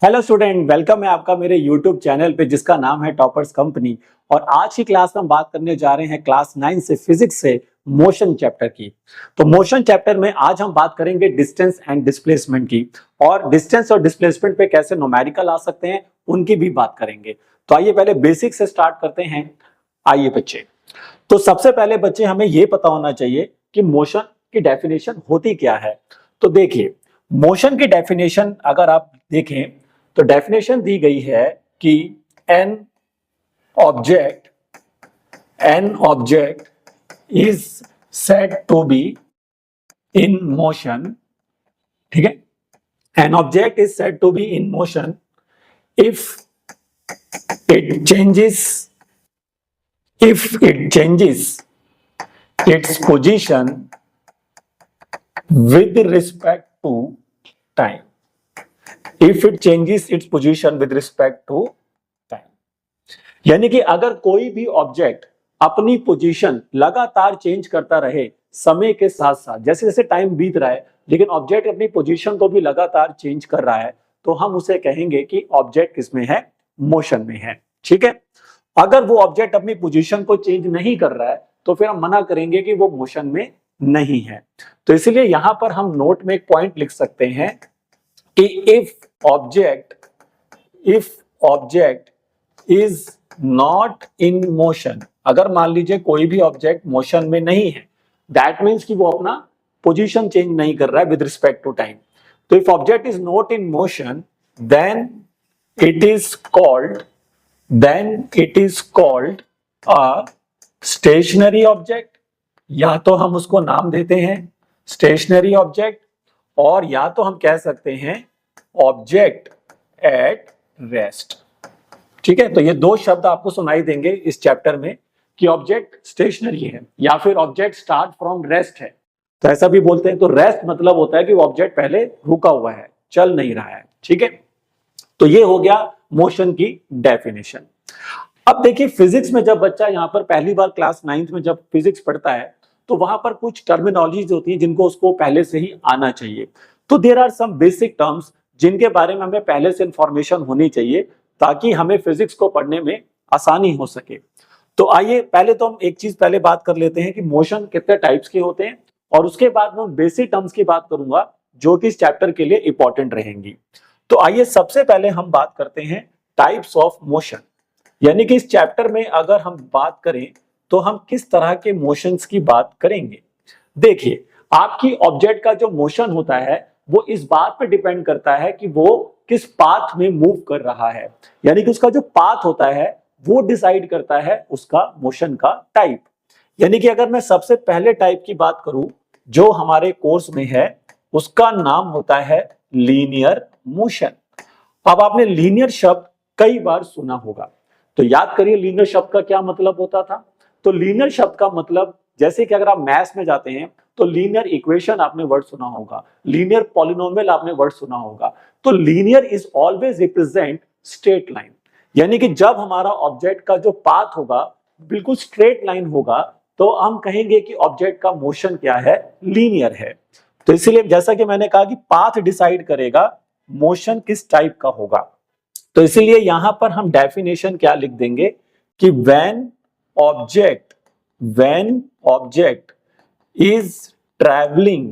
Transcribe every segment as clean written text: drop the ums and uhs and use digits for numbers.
Hello student, welcome है आपका मेरे यूट्यूब चैनल पे जिसका नाम है टॉपर्स कंपनी। और आज की क्लास में हम बात करने जा रहे हैं क्लास 9 से फिजिक्स से मोशन चैप्टर की। तो मोशन चैप्टर में आज हम बात करेंगे डिस्टेंस एंड डिस्प्लेसमेंट की, और डिस्टेंस और डिस्प्लेसमेंट पे कैसे न्यूमेरिकल आ सकते हैं उनकी भी बात करेंगे। तो आइए पहले बेसिक से स्टार्ट करते हैं। आइए बच्चे, तो सबसे पहले बच्चे हमें यह पता होना चाहिए कि मोशन की डेफिनेशन होती क्या है। तो देखिए, मोशन की डेफिनेशन अगर आप देखें तो डेफिनेशन दी गई है कि an object is said to be in motion. ठीक है, an object is said to be in motion if it changes its position with respect to time. If it changes its position with respect to time, यानी कि अगर कोई भी object अपनी position लगातार change करता रहे समय के साथ साथ, जैसे जैसे टाइम बीत रहा है लेकिन ऑब्जेक्ट अपनी पोजीशन को भी लगातार चेंज कर रहा है, तो हम उसे कहेंगे कि ऑब्जेक्ट किसमें है, मोशन में है। ठीक है, अगर वो ऑब्जेक्ट अपनी पोजीशन को चेंज नहीं कर रहा है तो फिर हम मना करेंगे कि वो मोशन में नहीं है। तो इसलिए यहां पर हम नोट में एक पॉइंट लिख सकते हैं कि if object is not in motion, अगर मान लीजिए कोई भी ऑब्जेक्ट मोशन में नहीं है, दैट मीन्स कि वो अपना पोजीशन चेंज नहीं कर रहा है विद रिस्पेक्ट टू टाइम। तो if object is not in motion then it is called a stationary object, या तो हम उसको नाम देते हैं स्टेशनरी ऑब्जेक्ट, और या तो हम कह सकते हैं ऑब्जेक्ट एट रेस्ट। ठीक है, तो ये दो शब्द आपको सुनाई देंगे इस चैप्टर में कि ऑब्जेक्ट स्टेशनरी है या फिर ऑब्जेक्ट स्टार्ट फ्रॉम रेस्ट है। तो ऐसा भी बोलते हैं। तो रेस्ट मतलब होता है कि ऑब्जेक्ट पहले रुका हुआ है, चल नहीं रहा है। ठीक है, तो ये हो गया मोशन की डेफिनेशन। अब देखिए, फिजिक्स में जब बच्चा यहाँ पर पहली बार क्लास 9th में जब फिजिक्स पढ़ता है तो वहां पर कुछ टर्मिनोलॉजीज होती है जिनको उसको पहले से ही आना चाहिए। तो there are some basic terms जिनके बारे में हमें पहले से इंफॉर्मेशन होनी चाहिए ताकि हमें फिजिक्स को पढ़ने में आसानी हो सके। तो आइए पहले तो हम एक चीज पहले बात कर लेते हैं कि मोशन कितने टाइप्स के होते हैं, और उसके बाद मैं बेसिक टर्म्स की बात करूंगा जो कि इस चैप्टर के लिए इंपॉर्टेंट रहेंगी। तो आइए सबसे पहले हम बात करते हैं टाइप्स ऑफ मोशन, यानी कि इस चैप्टर में अगर हम बात करें तो हम किस तरह के मोशंस की बात करेंगे। देखिए, आपकी ऑब्जेक्ट का जो मोशन होता है वो इस बात पे डिपेंड करता है कि वो किस पाथ में मूव कर रहा है, यानी कि उसका जो पाथ होता है वो डिसाइड करता है उसका मोशन का टाइप। यानी कि अगर मैं सबसे पहले टाइप की बात करूं जो हमारे कोर्स में है, उसका नाम होता है लीनियर मोशन। अब आपने लीनियर शब्द कई बार सुना होगा, तो याद करिए लीनियर शब्द का क्या मतलब होता था। तो लीनियर शब्द का मतलब, जैसे कि अगर आप मैथ्स में जाते हैं तो लीनियर इक्वेशन आपने वर्ड सुना होगा, लीनियर पॉलिनोमियल आपने वर्ड सुना होगा। तो linear is always represent straight line, यानी कि जब हमारा ऑब्जेक्ट का जो पाथ होगा बिल्कुल स्ट्रेट लाइन होगा तो हम कहेंगे कि ऑब्जेक्ट का मोशन क्या है, लीनियर है। तो इसलिए जैसा कि मैंने कहा कि पाथ डिसाइड करेगा मोशन किस टाइप का होगा। तो इसीलिए यहां पर हम डेफिनेशन क्या लिख देंगे कि when object is traveling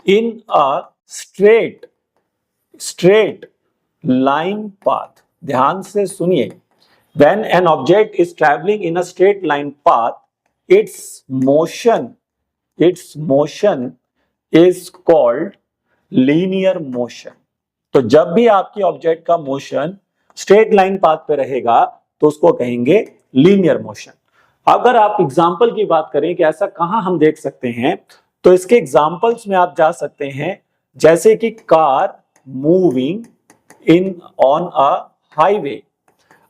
in a straight line path, ध्यान से सुनिए, when an object is traveling in a straight line path, its motion is called linear motion। तो जब भी आपकी ऑब्जेक्ट का मोशन स्ट्रेट लाइन पाथ पे रहेगा तो उसको कहेंगे लीनियर मोशन। अगर आप एग्जाम्पल की बात करें कि ऐसा कहां हम देख सकते हैं, तो इसके एग्जाम्पल्स में आप जा सकते हैं, जैसे कि car moving in on a highway.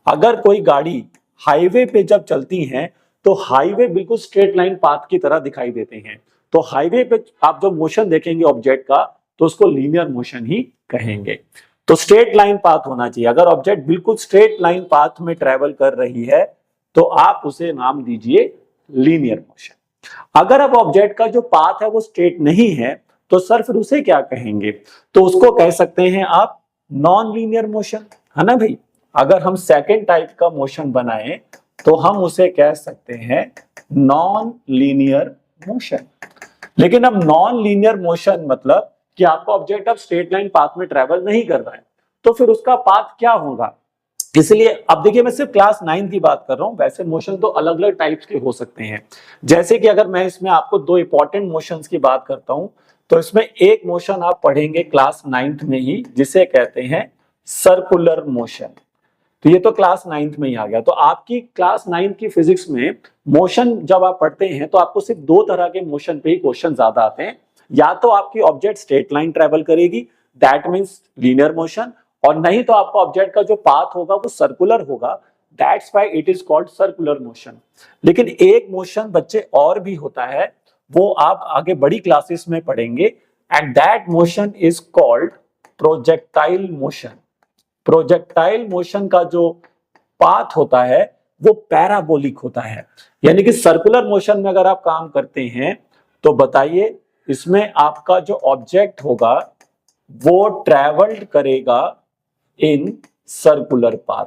अगर कोई गाड़ी हाईवे पे जब चलती है तो हाईवे बिल्कुल स्ट्रेट लाइन पाथ की तरह दिखाई देते हैं। तो हाईवे पे आप जो मोशन देखेंगे ऑब्जेक्ट का तो उसको लीनियर मोशन ही कहेंगे। तो स्ट्रेट लाइन पाथ होना चाहिए। अगर ऑब्जेक्ट बिल्कुल स्ट्रेट लाइन पाथ में ट्रेवल कर रही है तो आप उसे नाम दीजिए लीनियर मोशन। अगर अब ऑब्जेक्ट का जो पाथ है वो स्ट्रेट नहीं है तो सर फिर उसे क्या कहेंगे? तो उसको कह सकते हैं आप नॉन लीनियर मोशन, है ना भाई। अगर हम सेकेंड टाइप का मोशन बनाएं तो हम उसे कह सकते हैं नॉन लीनियर मोशन। लेकिन अब नॉन लीनियर मोशन मतलब कि आपका ऑब्जेक्ट अब स्ट्रेट लाइन पाथ में ट्रेवल नहीं कर रहा है, तो फिर उसका पाथ क्या होगा? इसलिए अब देखिए मैं सिर्फ क्लास 9 की बात कर रहा हूं, वैसे मोशन तो अलग अलग टाइप्स के हो सकते हैं। जैसे कि अगर मैं इसमें आपको दो इंपॉर्टेंट मोशंस की बात करता हूं, तो इसमें एक मोशन आप पढ़ेंगे क्लास 9th में ही, जिसे कहते हैं सर्कुलर मोशन। तो ये तो क्लास 9th में ही आ गया। तो आपकी क्लास 9th की फिजिक्स में मोशन जब आप पढ़ते हैं तो आपको सिर्फ दो तरह के मोशन पे ही क्वेश्चन ज्यादा आते हैं। या तो आपकी ऑब्जेक्ट स्ट्रेट लाइन ट्रेवल करेगी, दैट मींस लीनियर मोशन, और नहीं तो आपका ऑब्जेक्ट का जो पाथ होगा वो सर्कुलर होगा, that's why it is called circular motion. लेकिन एक मोशन बच्चे और भी होता है, वो आप आगे बड़ी क्लासेस में पढ़ेंगे, and that motion is called projectile motion. Projectile motion का जो पाथ होता है वो पैराबोलिक होता है। यानी कि सर्कुलर मोशन में अगर आप काम करते हैं तो बताइए इसमें आपका जो ऑब्जेक्ट होगा वो ट्रेवल्ड करेगा इन सर्कुलर पाथ।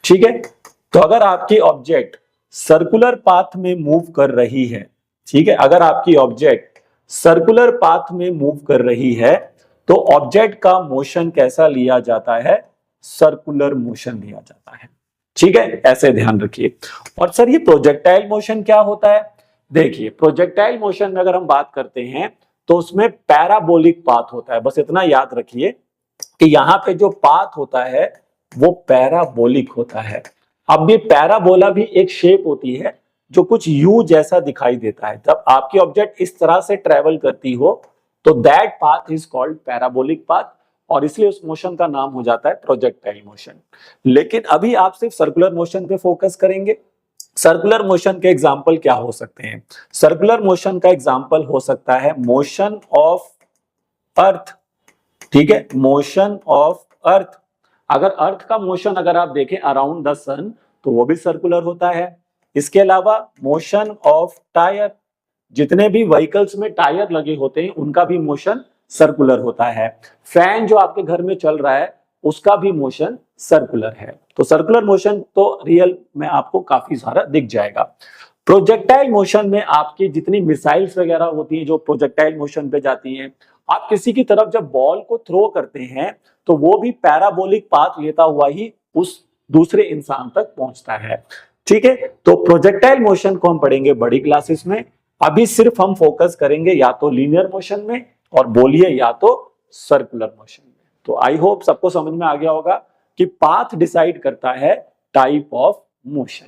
ठीक है, तो अगर आपकी ऑब्जेक्ट सर्कुलर पाथ में मूव कर रही है, ठीक है, अगर आपकी ऑब्जेक्ट सर्कुलर पाथ में मूव कर रही है तो ऑब्जेक्ट का मोशन कैसा लिया जाता है? सर्कुलर मोशन लिया जाता है। ठीक है, ऐसे ध्यान रखिए। और सर ये प्रोजेक्टाइल मोशन क्या होता है? देखिए प्रोजेक्टाइल मोशन में अगर हम बात करते हैं तो उसमें पैराबोलिक पाथ होता है। बस इतना याद रखिए कि यहां पे जो पाथ होता है वो पैराबोलिक होता है। अब ये पैराबोला भी एक शेप होती है जो कुछ यू जैसा दिखाई देता है। जब आपकी ऑब्जेक्ट इस तरह से ट्रेवल करती हो तो that path is called parabolic path, और इसलिए उस मोशन का नाम हो जाता है प्रोजेक्टाइल मोशन। लेकिन अभी आप सिर्फ सर्कुलर मोशन पे फोकस करेंगे। सर्कुलर मोशन के एग्जाम्पल क्या हो सकते हैं? सर्कुलर मोशन का एग्जाम्पल हो सकता है मोशन ऑफ अर्थ। ठीक है, मोशन ऑफ अर्थ। अगर अर्थ का मोशन अगर आप देखें अराउंड द सन तो वो भी सर्कुलर होता है। इसके अलावा मोशन ऑफ टायर, जितने भी व्हीकल्स में टायर लगे होते हैं उनका भी मोशन सर्कुलर होता है। फैन जो आपके घर में चल रहा है उसका भी मोशन सर्कुलर है। तो सर्कुलर मोशन तो रियल में आपको काफी सारा दिख जाएगा। प्रोजेक्टाइल मोशन में आपकी जितनी मिसाइल्स वगैरह होती हैं जो प्रोजेक्टाइल मोशन पे जाती हैं, आप किसी की तरफ जब बॉल को थ्रो करते हैं तो वो भी पैराबोलिक पाथ लेता हुआ ही उस दूसरे इंसान तक पहुंचता है। ठीक है, तो प्रोजेक्टाइल मोशन को हम पढ़ेंगे बड़ी क्लासेस में। अभी सिर्फ हम फोकस करेंगे या तो लीनियर मोशन में और बोलिए या तो सर्कुलर मोशन में। तो आई होप सबको समझ में आ गया होगा कि पाथ डिसाइड करता है टाइप ऑफ मोशन।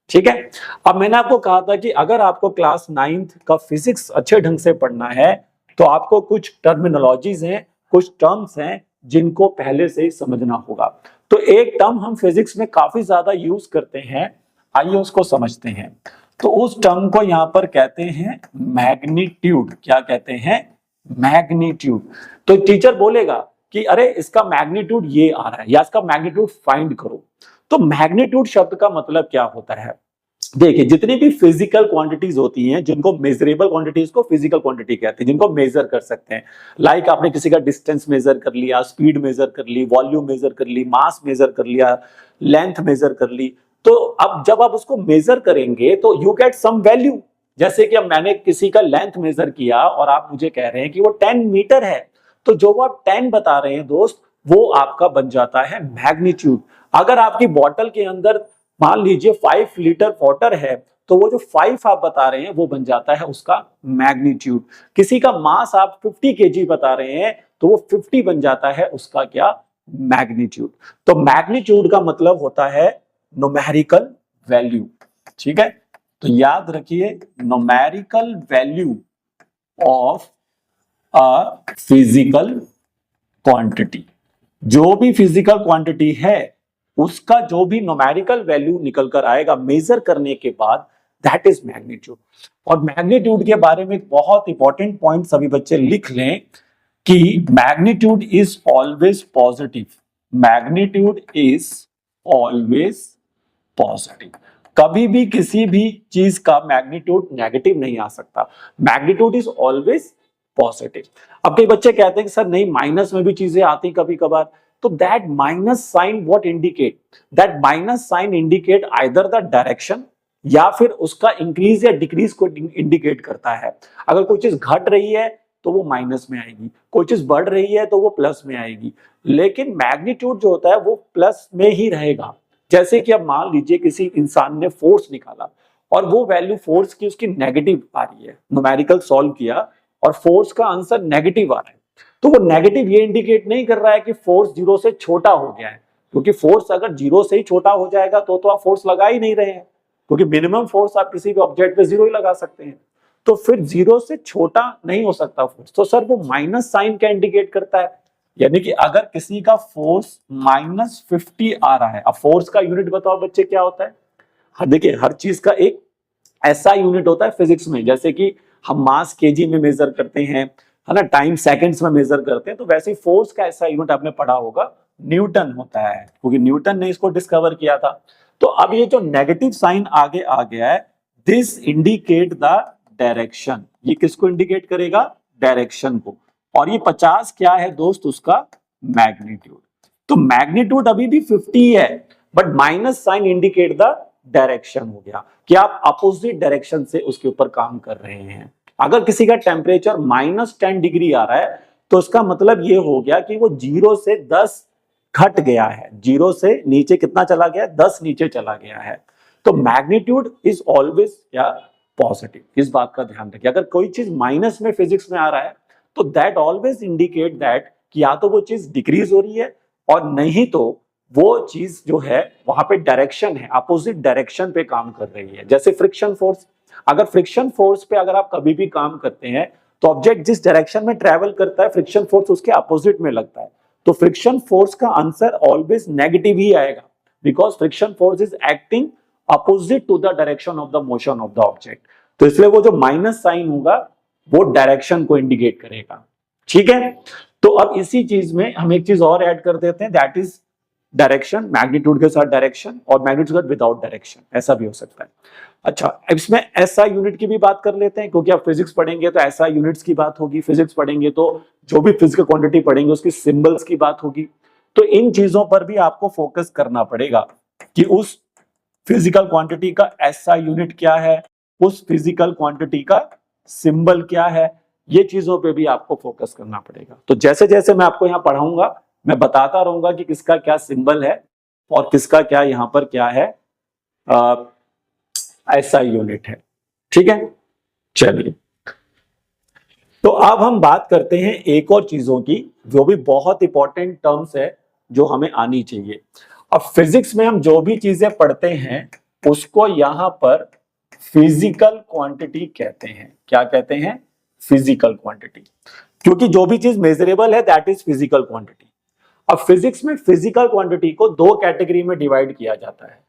ठीक है, अब मैंने आपको कहा था कि अगर आपको क्लास 9th का फिजिक्स अच्छे ढंग से पढ़ना है तो आपको कुछ टर्मिनोलॉजीज हैं, कुछ टर्म्स हैं जिनको पहले से ही समझना होगा। तो एक टर्म हम फिजिक्स में काफी ज्यादा यूज करते हैं, आइए उसको समझते हैं। तो उस टर्म को यहां पर कहते हैं मैग्नीट्यूड। क्या कहते हैं? मैग्नीट्यूड। तो टीचर बोलेगा कि अरे इसका मैग्नीट्यूड ये आ रहा है या इसका मैग्नीट्यूड फाइंड करो। तो मैग्नीट्यूड शब्द का मतलब क्या होता है? देखिए जितनी भी फिजिकल क्वांटिटीज होती हैं, जिनको मेजरेबल क्वांटिटीज को फिजिकल क्वांटिटी कहते हैं, जिनको मेजर कर सकते हैं। लाइक आपने किसी का डिस्टेंस मेजर कर लिया, स्पीड मेजर कर ली, वॉल्यूम मेजर कर ली, मास मेजर कर लिया, लेंथ मेजर कर ली। तो अब जब आप उसको मेजर करेंगे तो यू गेट सम वैल्यू। जैसे कि अब मैंने किसी का लेंथ मेजर किया और आप मुझे कह रहे हैं कि वो 10 मीटर है, तो जो वो आप 10 बता रहे हैं दोस्त, वो आपका बन जाता है मैग्नीट्यूड। अगर आपकी बॉटल के अंदर मान लीजिए 5 लीटर वाटर है तो वो जो 5 आप बता रहे हैं वो बन जाता है उसका मैग्नीट्यूड। किसी का मास आप 50 केजी बता रहे हैं तो वो 50 बन जाता है उसका क्या? मैग्नीट्यूड। तो मैग्नीट्यूड का मतलब होता है न्यूमेरिकल वैल्यू। ठीक है, तो याद रखिए numerical value of a physical quantity. जो भी फिजिकल क्वांटिटी है उसका जो भी न्यूमेरिकल वैल्यू निकल कर आएगा मेजर करने के बाद, दैट इज मैग्नीट्यूड। और मैग्नीट्यूड के बारे में बहुत इंपॉर्टेंट पॉइंट सभी बच्चे लिख लें कि magnitude is always positive. Magnitude is always positive. कभी भी किसी भी चीज का मैग्नीट्यूड नेगेटिव नहीं आ सकता। Magnitude is always positive. अब कई बच्चे कहते हैं कि सर नहीं, माइनस में भी चीजें आती कभी कभार, तो that minus sign what indicate, that minus sign indicate either the direction या फिर उसका इंक्रीज या डिक्रीज को इंडिकेट करता है। अगर कोई चीज घट रही है तो वो माइनस में आएगी, कोई चीज बढ़ रही है तो वो प्लस में आएगी, लेकिन मैग्नीट्यूड जो होता है वो प्लस में ही रहेगा। जैसे कि अब मान लीजिए किसी इंसान ने फोर्स निकाला और वो वैल्यू फोर्स की उसकी नेगेटिव आ रही है, न्यूमेरिकल सॉल्व किया और फोर्स का आंसर नेगेटिव आ रहा है, तो वो नेगेटिव ये इंडिकेट नहीं कर रहा है कि फोर्स जीरो से छोटा हो गया है, क्योंकि फोर्स अगर जीरो से ही छोटा हो जाएगा तो आप फोर्स लगा ही नहीं रहे हैं, क्योंकि मिनिमम फोर्स आप किसी भी ऑब्जेक्ट पे जीरो ही लगा सकते हैं। तो फिर जीरो से छोटा नहीं हो सकता फोर्स, तो सर वो माइनस साइन क्या इंडिकेट करता है, यानी कि अगर किसी का फोर्स -50 आ रहा है, अब फोर्स का यूनिट बताओ बच्चे क्या होता है। हाँ देखिए, हर चीज का एक ऐसा यूनिट होता है फिजिक्स में, जैसे कि हम मास केजी में मेजर करते हैं, है ना, टाइम सेकंड्स में मेजर करते हैं, तो वैसे ही फोर्स का ऐसा यूनिट आपने पढ़ा होगा, न्यूटन होता है, क्योंकि न्यूटन ने इसको डिस्कवर किया था। तो अब ये जो नेगेटिव साइन आगे आ गया है, दिस इंडिकेट द डायरेक्शन, ये किसको इंडिकेट करेगा, डायरेक्शन को। और ये 50 क्या है दोस्त, उसका मैग्नीट्यूड। तो मैग्नीट्यूड अभी भी 50 है, but minus sign indicate the direction हो गया कि आप अपोजिट डायरेक्शन से उसके ऊपर काम कर रहे हैं। अगर किसी का टेम्परेचर -10 डिग्री आ रहा है तो उसका मतलब ये हो गया कि वो 0 से 10 घट गया है, 0 से नीचे कितना चला गया, 10 नीचे चला गया है। तो मैग्नीट्यूड इज ऑलवेज क्या, पॉजिटिव। इस बात का ध्यान रखिए, अगर कोई चीज माइनस में फिजिक्स में आ रहा है तो दैट ऑलवेज इंडिकेट दैट कि या तो वो चीज डिक्रीज हो रही है और नहीं तो वो चीज जो है वहां पे डायरेक्शन है, अपोजिट डायरेक्शन पे काम कर रही है। जैसे फ्रिक्शन फोर्स, अगर फ्रिक्शन फोर्स पे अगर आप कभी भी काम करते हैं तो ऑब्जेक्ट जिस डायरेक्शन में ट्रेवल करता है, फ्रिक्शन फोर्स उसके अपोजिट में लगता है, तो फ्रिक्शन फोर्स का आंसर ऑलवेज नेगेटिव ही आएगा, because friction force is acting opposite to the direction of the motion of the object. तो इसलिए वो जो माइनस साइन होगा वो डायरेक्शन को इंडिकेट करेगा। ठीक है, तो अब इसी चीज में हम एक चीज और ऐड कर देते हैं, दैट इज डायरेक्शन, मैग्नीट्यूड के साथ डायरेक्शन और मैग्नीट्यूड के साथ विदाउट डायरेक्शन, ऐसा भी हो सकता है। अच्छा, इसमें एसआई यूनिट की भी बात कर लेते हैं, क्योंकि आप फिजिक्स पढ़ेंगे तो एसआई यूनिट्स की बात होगी, फिजिक्स पढ़ेंगे तो जो भी फिजिकल क्वांटिटी पढ़ेंगे उसकी सिंबल्स की बात होगी। तो इन चीजों पर भी आपको फोकस करना पड़ेगा कि उस फिजिकल क्वांटिटी का एसआई यूनिट क्या है, उस फिजिकल क्वांटिटी का सिंबल क्या है, ये चीजों पे भी आपको फोकस करना पड़ेगा। तो जैसे जैसे मैं आपको यहाँ पढ़ाऊंगा मैं बताता रहूंगा कि किसका क्या सिंबल है और किसका क्या यहाँ पर क्या है एसआई यूनिट है। ठीक है, चलिए तो अब हम बात करते हैं एक और चीजों की जो भी बहुत इंपॉर्टेंट टर्म्स है जो हमें आनी चाहिए। अब फिजिक्स में हम जो भी चीजें पढ़ते हैं उसको यहां पर फिजिकल क्वांटिटी कहते हैं। क्या कहते हैं, फिजिकल क्वांटिटी, क्योंकि जो भी चीज मेजरेबल है दैट इज फिजिकल क्वांटिटी। अब फिजिक्स में फिजिकल क्वांटिटी को दो कैटेगरी में डिवाइड किया जाता है,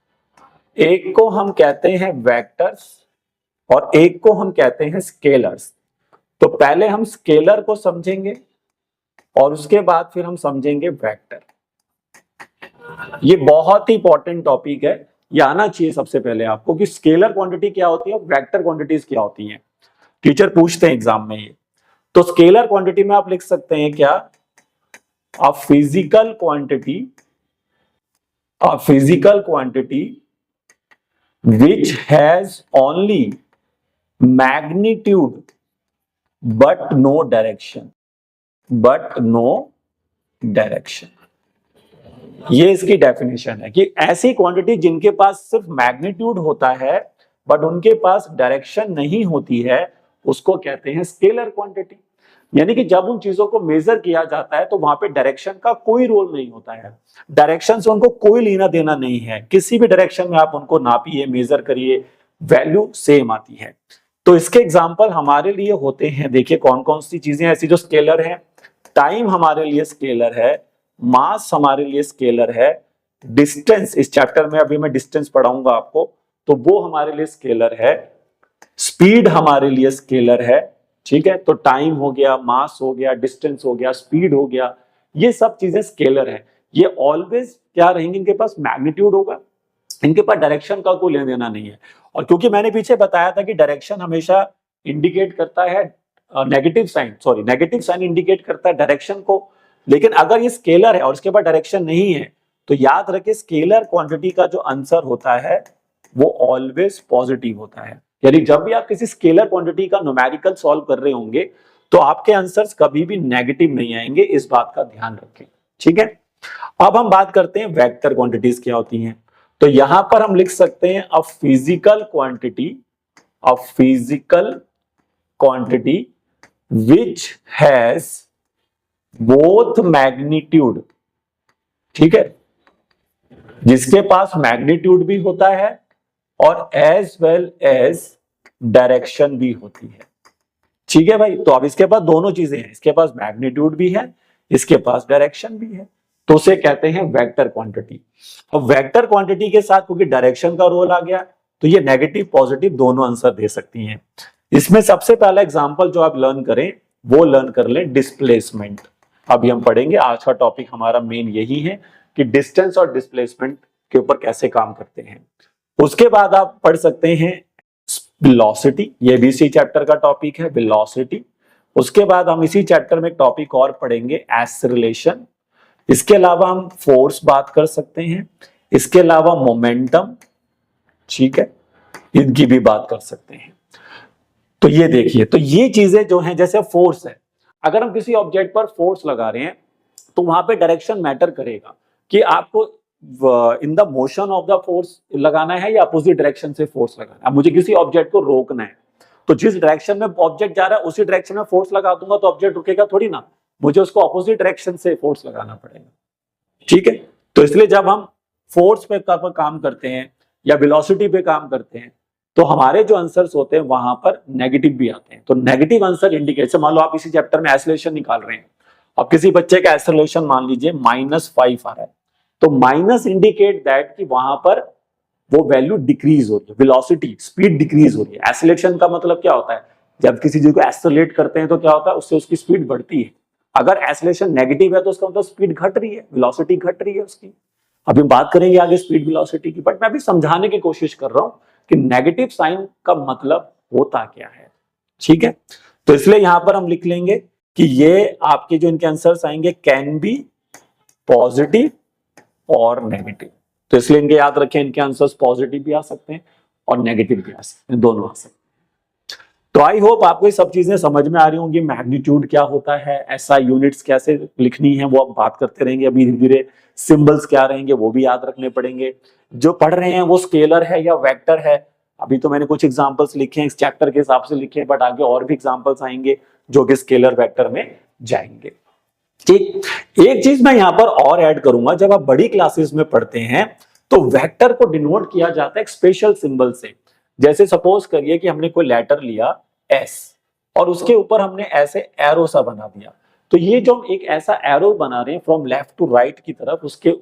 एक को हम कहते हैं वेक्टर्स और एक को हम कहते हैं स्केलर्स। तो पहले हम स्केलर को समझेंगे और उसके बाद फिर हम समझेंगे वेक्टर। ये बहुत ही इंपॉर्टेंट टॉपिक है, ये आना चाहिए सबसे पहले आपको कि स्केलर क्वांटिटी क्या होती है और वेक्टर क्वांटिटीज क्या होती हैं। टीचर पूछते हैं एग्जाम में ये। तो स्केलर क्वांटिटी में आप लिख सकते हैं क्या, a physical quantity which has only magnitude but no direction, ये इसकी डेफिनेशन है कि ऐसी क्वांटिटी जिनके पास सिर्फ मैग्नीट्यूड होता है बट उनके पास डायरेक्शन नहीं होती है उसको कहते हैं स्केलर क्वांटिटी। यानी कि जब उन चीजों को मेजर किया जाता है तो वहां पे डायरेक्शन का कोई रोल नहीं होता है, डायरेक्शन से उनको कोई लेना देना नहीं है, किसी भी डायरेक्शन में आप उनको नापिए मेजर करिए वैल्यू सेम आती है। तो इसके एग्जांपल हमारे लिए होते हैं, देखिए कौन कौन सी चीजें ऐसी जो स्केलर है। टाइम हमारे लिए स्केलर है, मास हमारे लिए स्केलर है, डिस्टेंस, इस चैप्टर में अभी मैं डिस्टेंस पढ़ाऊंगा आपको तो वो हमारे लिए स्केलर है, स्पीड हमारे लिए स्केलर है। ठीक है, तो टाइम हो गया, मास हो गया, डिस्टेंस हो गया, स्पीड हो गया, ये सब चीजें स्केलर है। ये ऑलवेज क्या रहेंगे, इनके पास मैग्नीट्यूड होगा, इनके पास डायरेक्शन का कोई लेना देना नहीं है। और क्योंकि मैंने पीछे बताया था कि डायरेक्शन हमेशा इंडिकेट करता है नेगेटिव साइन इंडिकेट करता है डायरेक्शन को, लेकिन अगर ये स्केलर है और उसके बाद डायरेक्शन नहीं है तो याद रखिए स्केलर क्वांटिटी का जो आंसर होता है वो ऑलवेज पॉजिटिव होता है। यानी जब भी आप किसी स्केलर क्वांटिटी का न्यूमेरिकल सॉल्व कर रहे होंगे तो आपके आंसर्स कभी भी नेगेटिव नहीं आएंगे, इस बात का ध्यान रखें। ठीक है, अब हम बात करते हैं वेक्टर क्वांटिटीज क्या होती हैं। तो यहां पर हम लिख सकते हैं a physical quantity which has both magnitude, ठीक है, जिसके पास मैग्नीट्यूड भी होता है और एज वेल एज डायरेक्शन भी होती है। ठीक है भाई, तो अब इसके पास दोनों चीजें हैं, इसके पास मैग्नीट्यूड भी है, इसके पास डायरेक्शन भी है, तो उसे कहते हैं वेक्टर क्वांटिटी। अब वेक्टर क्वांटिटी के साथ क्योंकि डायरेक्शन का रोल आ गया तो ये नेगेटिव पॉजिटिव दोनों आंसर दे सकती हैं। इसमें सबसे पहला एग्जांपल जो आप लर्न करें वो लर्न कर लें डिस्प्लेसमेंट। अभी हम पढ़ेंगे, आज का टॉपिक हमारा मेन यही है कि डिस्टेंस और डिस्प्लेसमेंट के ऊपर कैसे काम करते हैं। उसके बाद आप पढ़ सकते हैं वेलोसिटी, ये भी इसी चैप्टर का टॉपिक है वेलोसिटी। उसके बाद हम इसी चैप्टर में एक टॉपिक और पढ़ेंगे एक्सेलरेशन। इसके अलावा हम फोर्स बात कर सकते हैं, इसके अलावा मोमेंटम, ठीक है, इनकी भी बात कर सकते हैं। तो ये देखिए, तो ये चीजें जो हैं, जैसे फोर्स है, अगर हम किसी ऑब्जेक्ट पर फोर्स लगा रहे हैं तो वहां पे डायरेक्शन मैटर करेगा कि आपको in the motion of the force लगाना है या अपोजिट डायरेक्शन से फोर्स लगाना है। अब मुझे किसी ऑब्जेक्ट को रोकना है तो जिस डायरेक्शन में ऑब्जेक्ट जा रहा है उसी डायरेक्शन में फोर्स लगा दूंगा तो ऑब्जेक्ट रुकेगा थोड़ी ना, मुझे उसको अपोजिट डायरेक्शन से फोर्स लगाना पड़ेगा। ठीक है, तो इसलिए जब हम फोर्स पे काम करते हैं या वेलोसिटी पे काम करते हैं तो हमारे जो आंसर्स होते हैं वहां पर नेगेटिव भी आते हैं। तो नेगेटिव आंसर इंडिकेट, मान लो आप इसी चैप्टर में एक्सेलरेशन निकाल रहे हैं, अब किसी बच्चे का एक्सेलरेशन मान लीजिए -5 आ रहा है, तो माइनस इंडिकेट दैट कि वहां पर वो वैल्यू डिक्रीज हो रही है, वेलोसिटी स्पीड डिक्रीज हो रही है। एक्सेलरेशन का मतलब क्या होता है, जब किसी चीज को एक्सेलरेट करते हैं तो क्या होता है, उससे उसकी स्पीड बढ़ती है। अगर एक्सेलरेशन नेगेटिव है तो उसका मतलब स्पीड घट रही है, वेलोसिटी घट रही है उसकी। अभी हम बात करेंगे आगे स्पीड वेलोसिटी की, बट मैं अभी समझाने की कोशिश कर रहा हूं कि नेगेटिव साइन का मतलब होता क्या है। ठीक है, तो इसलिए यहां पर हम लिख लेंगे कि ये आपके जो इनके आंसर्स आएंगे कैन बी पॉजिटिव और नेगेटिव। तो इसलिए इनके याद रखें, इनके आंसर्स पॉजिटिव भी आ सकते हैं और नेगेटिव भी आ सकते हैं, दोनों आ सकते हैं। तो आई होप आपको ये सब चीजें समझ में आ रही होंगी। मैग्नीट्यूड क्या होता है, एसआई यूनिट्स कैसे लिखनी है वो हम बात करते रहेंगे, अभी धीरे धीरे सिंबल्स क्या रहेंगे वो भी याद रखने पड़ेंगे। जो पढ़ रहे हैं वो स्केलर है या वेक्टर है, अभी तो मैंने कुछ एग्जांपल्स लिखे हैं इस चैप्टर के हिसाब से लिखे हैं, बट आगे और भी एग्जांपल्स आएंगे जो कि स्केलर वेक्टर में जाएंगे। ठीक, एक चीज मैं यहां पर और ऐड करूंगा, जब आप बड़ी क्लासेस में पढ़ते हैं तो वेक्टर को डिनोट किया जाता है एक स्पेशल सिंबल से। जैसे सपोज करिए कि हमने कोई लेटर लिया एस और उसके ऊपर हमने ऐसे एरो सा बना दिया, तो ये जो हम एक ऐसा एरो बना रहे हैं फ्रॉम लेफ्ट टू राइट की तरफ उसके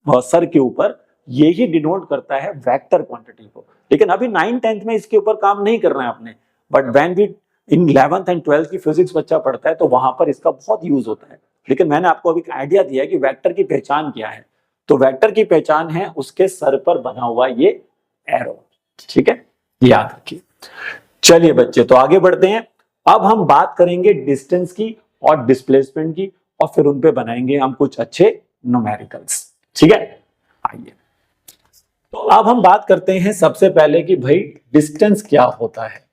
सर के ऊपर, ये ही डिनोट करता है वेक्टर क्वांटिटी को। लेकिन अभी 9th-10th में इसके ऊपर काम नहीं कर रहे हैं आपने, but when we in 11th and 12th की फिजिक्स बच्चा पढ़ता है तो वहां पर इसका बहुत यूज होता है। लेकिन मैंने आपको अभी आइडिया दिया कि वेक्टर की पहचान क्या है, तो वेक्टर की पहचान है उसके सर पर बना हुआ ये एरो। ठीक है, याद रखिए। चलिए बच्चे, तो आगे बढ़ते हैं। अब हम बात करेंगे डिस्टेंस की और डिस्प्लेसमेंट की और फिर उन पे बनाएंगे हम कुछ अच्छे न्यूमेरिकल्स। ठीक है, आइए। तो अब हम बात करते हैं सबसे पहले कि भाई डिस्टेंस क्या होता है।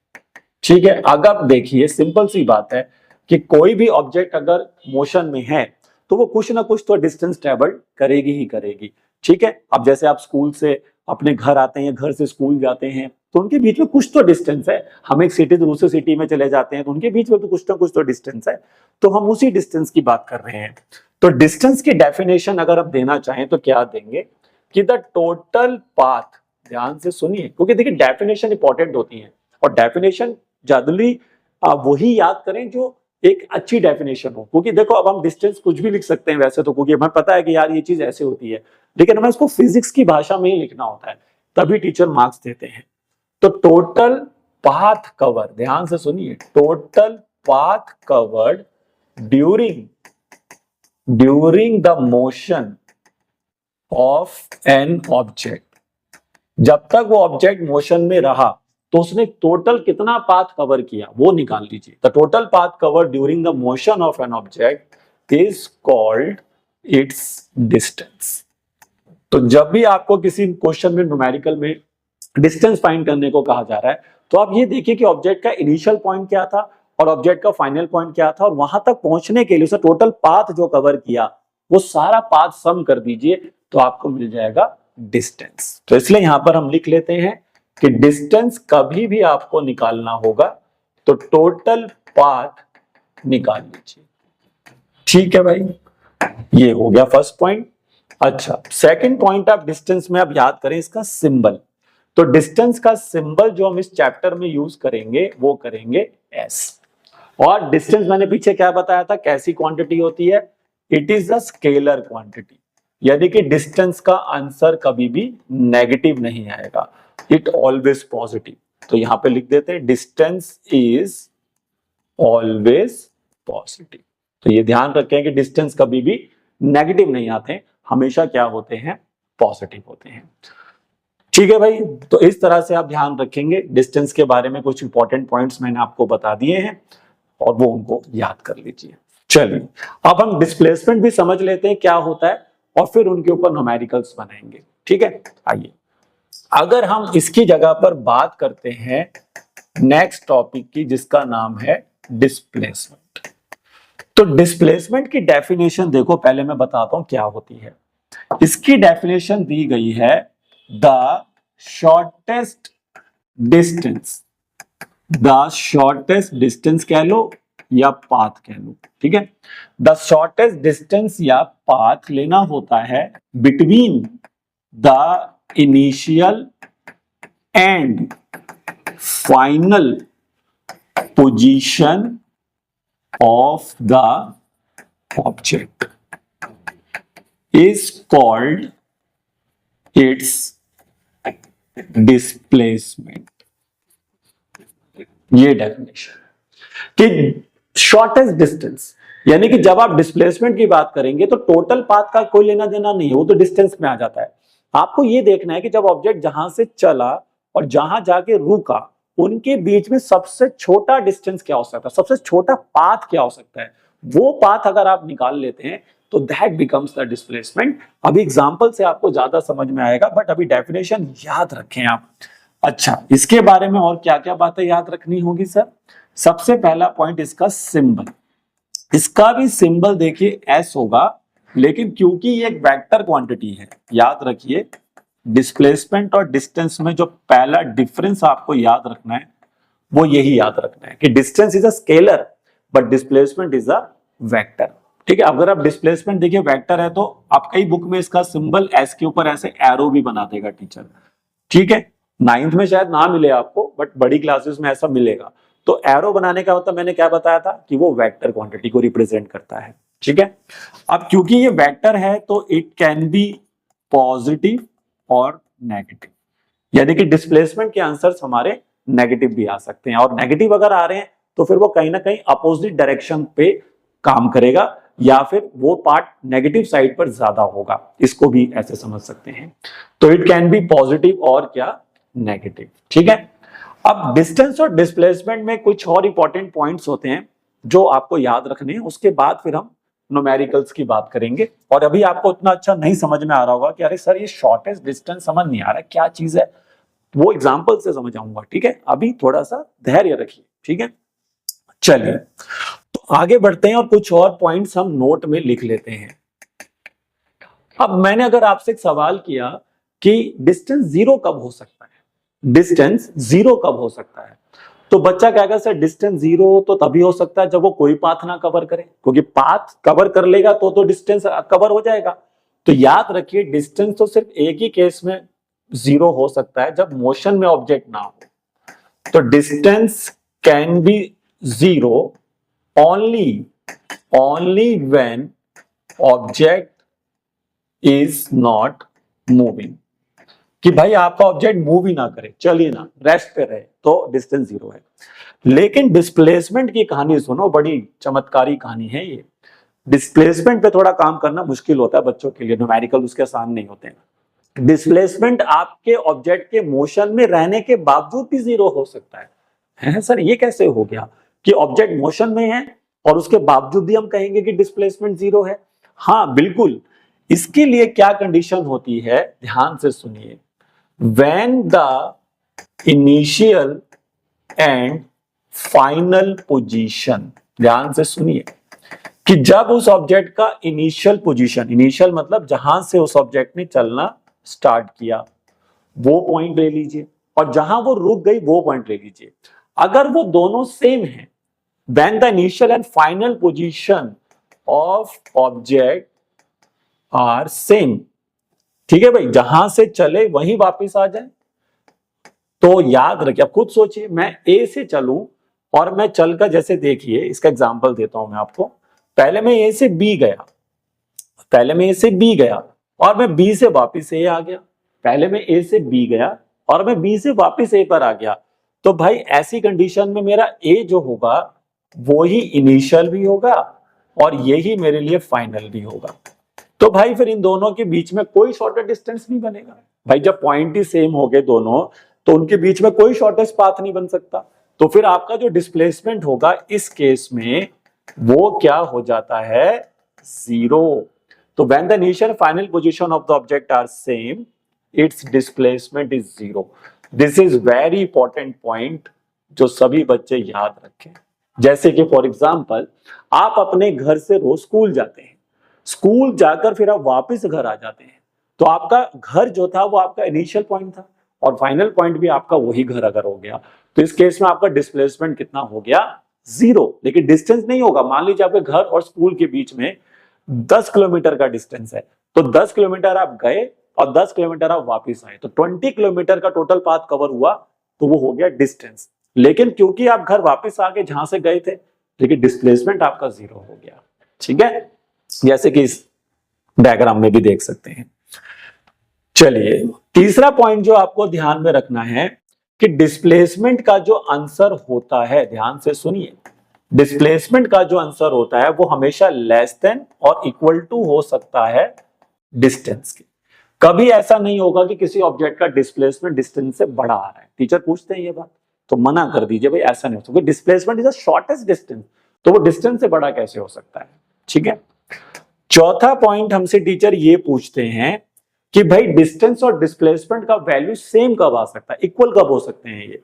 ठीक है, अगर देखिए सिंपल सी बात है कि कोई भी ऑब्जेक्ट अगर मोशन में है तो वो कुछ ना कुछ तो डिस्टेंस ट्रेवल करेगी ही करेगी। ठीक है, अब जैसे आप स्कूल से अपने घर आते हैं, घर से स्कूल जाते हैं, तो उनके बीच में कुछ तो डिस्टेंस है। हम एक सिटी से दूसरे सिटी में चले जाते हैं तो उनके बीच में तो कुछ तो डिस्टेंस है, तो हम उसी डिस्टेंस की बात कर रहे हैं। तो डिस्टेंस की डेफिनेशन अगर आप देना चाहें तो क्या देंगे कि द टोटल पाथ, ध्यान से सुनिए क्योंकि देखिए डेफिनेशन इंपॉर्टेंट होती है और डेफिनेशन जनरली वही याद करें जो एक अच्छी डेफिनेशन हो। क्योंकि देखो अब हम डिस्टेंस कुछ भी लिख सकते हैं वैसे तो, क्योंकि हमें पता है कि यार ये चीज ऐसे होती है, लेकिन हमें इसको फिजिक्स की भाषा में ही लिखना होता है, तभी टीचर मार्क्स देते हैं। तो टोटल पाथ कवर, ध्यान से सुनिए, total path covered during the motion of an object. जब तक वो ऑब्जेक्ट मोशन में रहा तो उसने टोटल कितना पाथ कवर किया वो निकाल लीजिए। The total path cover during the motion of N object is called its distance. तो जब भी आपको किसी क्वेश्चन में न्यूमेरिकल में डिस्टेंस फाइंड करने को कहा जा रहा है, तो आप ये देखिए कि ऑब्जेक्ट का इनिशियल पॉइंट क्या था और ऑब्जेक्ट का फाइनल पॉइंट क्या था, और वहां तक पहुंचने के लिए उसे टोटल पाथ जो कवर किया वो सारा पाथ सम कर दीजिए तो आपको मिल जाएगा डिस्टेंस। तो इसलिए यहां पर हम लिख लेते हैं कि डिस्टेंस कभी भी आपको निकालना होगा तो टोटल पाथ निकाल लीजिए। ठीक है भाई, ये हो गया फर्स्ट पॉइंट। अच्छा, सेकंड पॉइंट आप डिस्टेंस में अब याद करें इसका सिंबल। तो डिस्टेंस का सिंबल जो हम इस चैप्टर में यूज करेंगे वो करेंगे एस। और डिस्टेंस मैंने पीछे क्या बताया था, कैसी क्वांटिटी होती है, it is a scalar quantity, यानी कि डिस्टेंस का आंसर कभी भी नेगेटिव नहीं आएगा, इट ऑलवेज पॉजिटिव। तो यहां पे लिख देते हैं डिस्टेंस इज ऑलवेज पॉजिटिव। तो ये ध्यान रखें कि डिस्टेंस कभी भी नेगेटिव नहीं आते, हमेशा क्या होते हैं, पॉजिटिव होते हैं। ठीक है भाई, तो इस तरह से आप ध्यान रखेंगे। डिस्टेंस के बारे में कुछ इंपॉर्टेंट पॉइंट्स मैंने आपको बता दिए हैं और वो उनको याद कर लीजिए। चलिए अब हम डिस्प्लेसमेंट भी समझ लेते हैं क्या होता है और फिर उनके ऊपर न्यूमेरिकल्स बनाएंगे। ठीक है, आइए अगर हम इसकी जगह पर बात करते हैं नेक्स्ट टॉपिक की जिसका नाम है डिस्प्लेसमेंट। तो डिस्प्लेसमेंट की डेफिनेशन देखो, पहले मैं बताता हूं क्या होती है। इसकी डेफिनेशन दी गई है द शॉर्टेस्ट डिस्टेंस कह लो या पाथ कह लो, ठीक है। द शॉर्टेस्ट डिस्टेंस या पाथ लेना होता है between the initial and final position of the object is called its displacement। ये डेफिनेशन कि शॉर्टेस्ट डिस्टेंस, यानी कि जब आप डिस्प्लेसमेंट की बात करेंगे तो टोटल पाथ का कोई लेना देना नहीं है, वो तो डिस्टेंस में आ जाता है। आपको ये देखना है कि जब ऑब्जेक्ट जहां से चला और जहां जाके रुका उनके बीच में सबसे छोटा डिस्टेंस क्या हो सकता है, सबसे छोटा पाथ क्या हो सकता है, वो पाथ अगर आप निकाल लेते हैं तो दैट बिकम्स द डिस्प्लेसमेंट। अभी एग्जांपल से आपको ज्यादा समझ में आएगा, बट अभी डेफिनेशन याद रखें आप। अच्छा, इसके बारे में और क्या क्या बातें याद रखनी होगी सर। सबसे पहला पॉइंट इसका सिंबल। इसका भी सिंबल देखिए एस होगा, लेकिन क्योंकि ये एक वेक्टर क्वांटिटी है, याद रखिए डिस्प्लेसमेंट और डिस्टेंस में जो पहला डिफरेंस आपको याद रखना है वो यही याद रखना है कि distance is a scalar but displacement is a vector. ठीक है, अगर आप डिस्प्लेसमेंट देखिए वेक्टर है तो आपका ही बुक में इसका सिंबल एस के ऊपर ऐसे एरो भी बना देगा टीचर। ठीक है, 9th में शायद ना मिले आपको, बट बड़ी क्लासेस में ऐसा मिलेगा। तो एरो बनाने का मतलब मैंने क्या बताया था कि वो वेक्टर क्वांटिटी को रिप्रेजेंट करता है। ठीक है, अब क्योंकि ये वेक्टर है तो इट कैन बी पॉजिटिव और नेगेटिव, यानी कि डिस्प्लेसमेंट के आंसर्स हमारे नेगेटिव भी आ सकते हैं, और नेगेटिव अगर आ रहे हैं तो फिर वो कहीं ना कहीं अपोजिट डायरेक्शन पे काम करेगा या फिर वो पार्ट नेगेटिव साइड पर ज्यादा होगा, इसको भी ऐसे समझ सकते हैं। तो इट कैन बी पॉजिटिव और क्या, नेगेटिव। ठीक है, अब डिस्टेंस और डिस्प्लेसमेंट में कुछ और इंपॉर्टेंट पॉइंट्स होते हैं जो आपको याद रखने हैं, उसके बाद फिर हम न्यूमेरिकल्स की बात करेंगे। और अभी आपको उतना अच्छा नहीं समझ में आ रहा होगा कि अरे सर ये शॉर्टेस्ट डिस्टेंस समझ नहीं आ रहा क्या चीज है, वो एग्जाम्पल से समझ आऊंगा। ठीक है, अभी थोड़ा सा धैर्य रखिए। ठीक है, चलिए तो आगे बढ़ते हैं और कुछ और पॉइंट्स हम नोट में लिख लेते हैं। अब मैंने अगर आपसे एक सवाल किया कि डिस्टेंस जीरो कब हो सकता है, डिस्टेंस जीरो कब हो सकता है, तो बच्चा कहेगा सर डिस्टेंस जीरो तो तभी हो सकता है जब वो कोई पाथ ना कवर करे, क्योंकि पाथ कवर कर लेगा तो डिस्टेंस कवर हो जाएगा। तो याद रखिए डिस्टेंस तो सिर्फ एक ही केस में जीरो हो सकता है, जब मोशन में ऑब्जेक्ट ना हो। तो distance can be zero only when object is not moving, कि भाई आपका ऑब्जेक्ट मूव ही ना करे, चलिए ना, रेस्ट पे रहे, तो डिस्टेंस जीरो है। लेकिन डिस्प्लेसमेंट की कहानी सुनो, बड़ी चमत्कारी कहानी है ये। डिस्प्लेसमेंट पे थोड़ा काम करना मुश्किल होता है बच्चों के लिए, न्यूमेरिकल उसके आसान नहीं होते हैं। डिस्प्लेसमेंट आपके ऑब्जेक्ट के मोशन में रहने के बावजूद भी जीरो हो सकता है सर ये कैसे हो गया कि ऑब्जेक्ट मोशन में है और उसके बावजूद भी हम कहेंगे कि डिस्प्लेसमेंट जीरो है? हाँ बिल्कुल, इसके लिए क्या कंडीशन होती है ध्यान से सुनिए। When the initial and final position, ध्यान से सुनिए कि जब उस ऑब्जेक्ट का इनिशियल पोजीशन, इनिशियल मतलब जहां से उस ऑब्जेक्ट ने चलना स्टार्ट किया वो पॉइंट ले लीजिए और जहां वो रुक गई वो पॉइंट ले लीजिए, अगर वो दोनों सेम है then the initial and final position of object are same। ठीक है भाई, जहां से चले वहीं वापस आ जाए। तो याद रखिए, अब खुद सोचिए, मैं ए से चलूं और मैं चलकर, जैसे देखिए इसका एग्जांपल देता हूं मैं आपको। पहले मैं ए से बी गया, पहले मैं ए से बी गया और मैं बी से वापस ए आ गया, पहले मैं ए से बी गया और मैं बी से वापस ए पर आ गया। तो भाई ऐसी कंडीशन में मेरा ए जो होगा वो ही इनिशियल भी होगा और यही मेरे लिए फाइनल भी होगा। तो भाई फिर इन दोनों के बीच में कोई शॉर्टेस्ट डिस्टेंस नहीं बनेगा भाई, जब पॉइंट ही सेम हो गए दोनों तो उनके बीच में कोई शॉर्टेस्ट पाथ नहीं बन सकता। तो फिर आपका जो डिस्प्लेसमेंट होगा इस केस में वो क्या हो जाता है, जीरो। तो when the initial final position of the object are same, it's displacement is zero. This is very important point जो सभी बच्चे याद रखें। जैसे कि फॉर एग्जांपल आप अपने घर से रोज स्कूल जाते हैं, स्कूल जाकर फिर आप वापस घर आ जाते हैं, तो आपका घर जो था वो आपका इनिशियल पॉइंट था और फाइनल पॉइंट भी आपका वही घर अगर हो गया तो इस केस में आपका डिस्प्लेसमेंट कितना हो गया, जीरो। लेकिन डिस्टेंस नहीं होगा, मान लीजिए आपके घर और स्कूल के बीच में 10 किलोमीटर का डिस्टेंस है, तो 10 किलोमीटर आप गए और 10 किलोमीटर आप वापस आए, तो 20 किलोमीटर का टोटल पाथ कवर हुआ, तो वो हो गया डिस्टेंस। लेकिन क्योंकि आप घर वापस आके जहां से गए थे, लेकिन डिस्प्लेसमेंट आपका जीरो हो गया। ठीक है, जैसे कि इस डायग्राम में भी देख सकते हैं। चलिए तीसरा पॉइंट जो आपको ध्यान में रखना है कि डिस्प्लेसमेंट का जो आंसर होता है, ध्यान से सुनिए, डिस्प्लेसमेंट का जो आंसर होता है वो हमेशा लेस देन और इक्वल टू हो सकता है डिस्टेंस के। कभी ऐसा नहीं होगा कि किसी ऑब्जेक्ट का डिस्प्लेसमेंट डिस्टेंस से बड़ा आ रहा है। टीचर पूछते हैं ये बात तो मना कर दीजिए भाई, ऐसा नहीं हो सकता। Displacement is the shortest distance, तो वो डिस्टेंस से बड़ा कैसे हो सकता है। ठीक है, चौथा पॉइंट हमसे टीचर ये पूछते हैं कि भाई डिस्टेंस और डिस्प्लेसमेंट का वैल्यू सेम कब आ सकता है, इक्वल कब हो सकते हैं ये,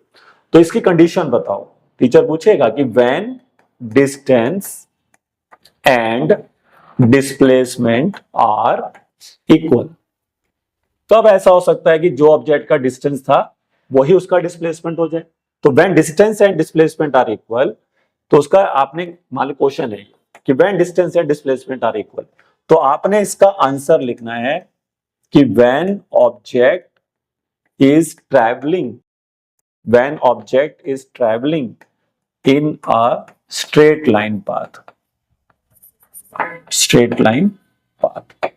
तो इसकी कंडीशन बताओ। टीचर पूछेगा कि when distance and displacement are equal, तब ऐसा हो सकता है कि जो ऑब्जेक्ट का डिस्टेंस था वही उसका डिस्प्लेसमेंट हो जाए। तो when distance and displacement are equal, तो उसका आपने मान लो क्वेश्चन है कि when distance and displacement are equal, तो आपने इसका आंसर लिखना है कि when object is travelling, when object is travelling in a straight line path, straight line path,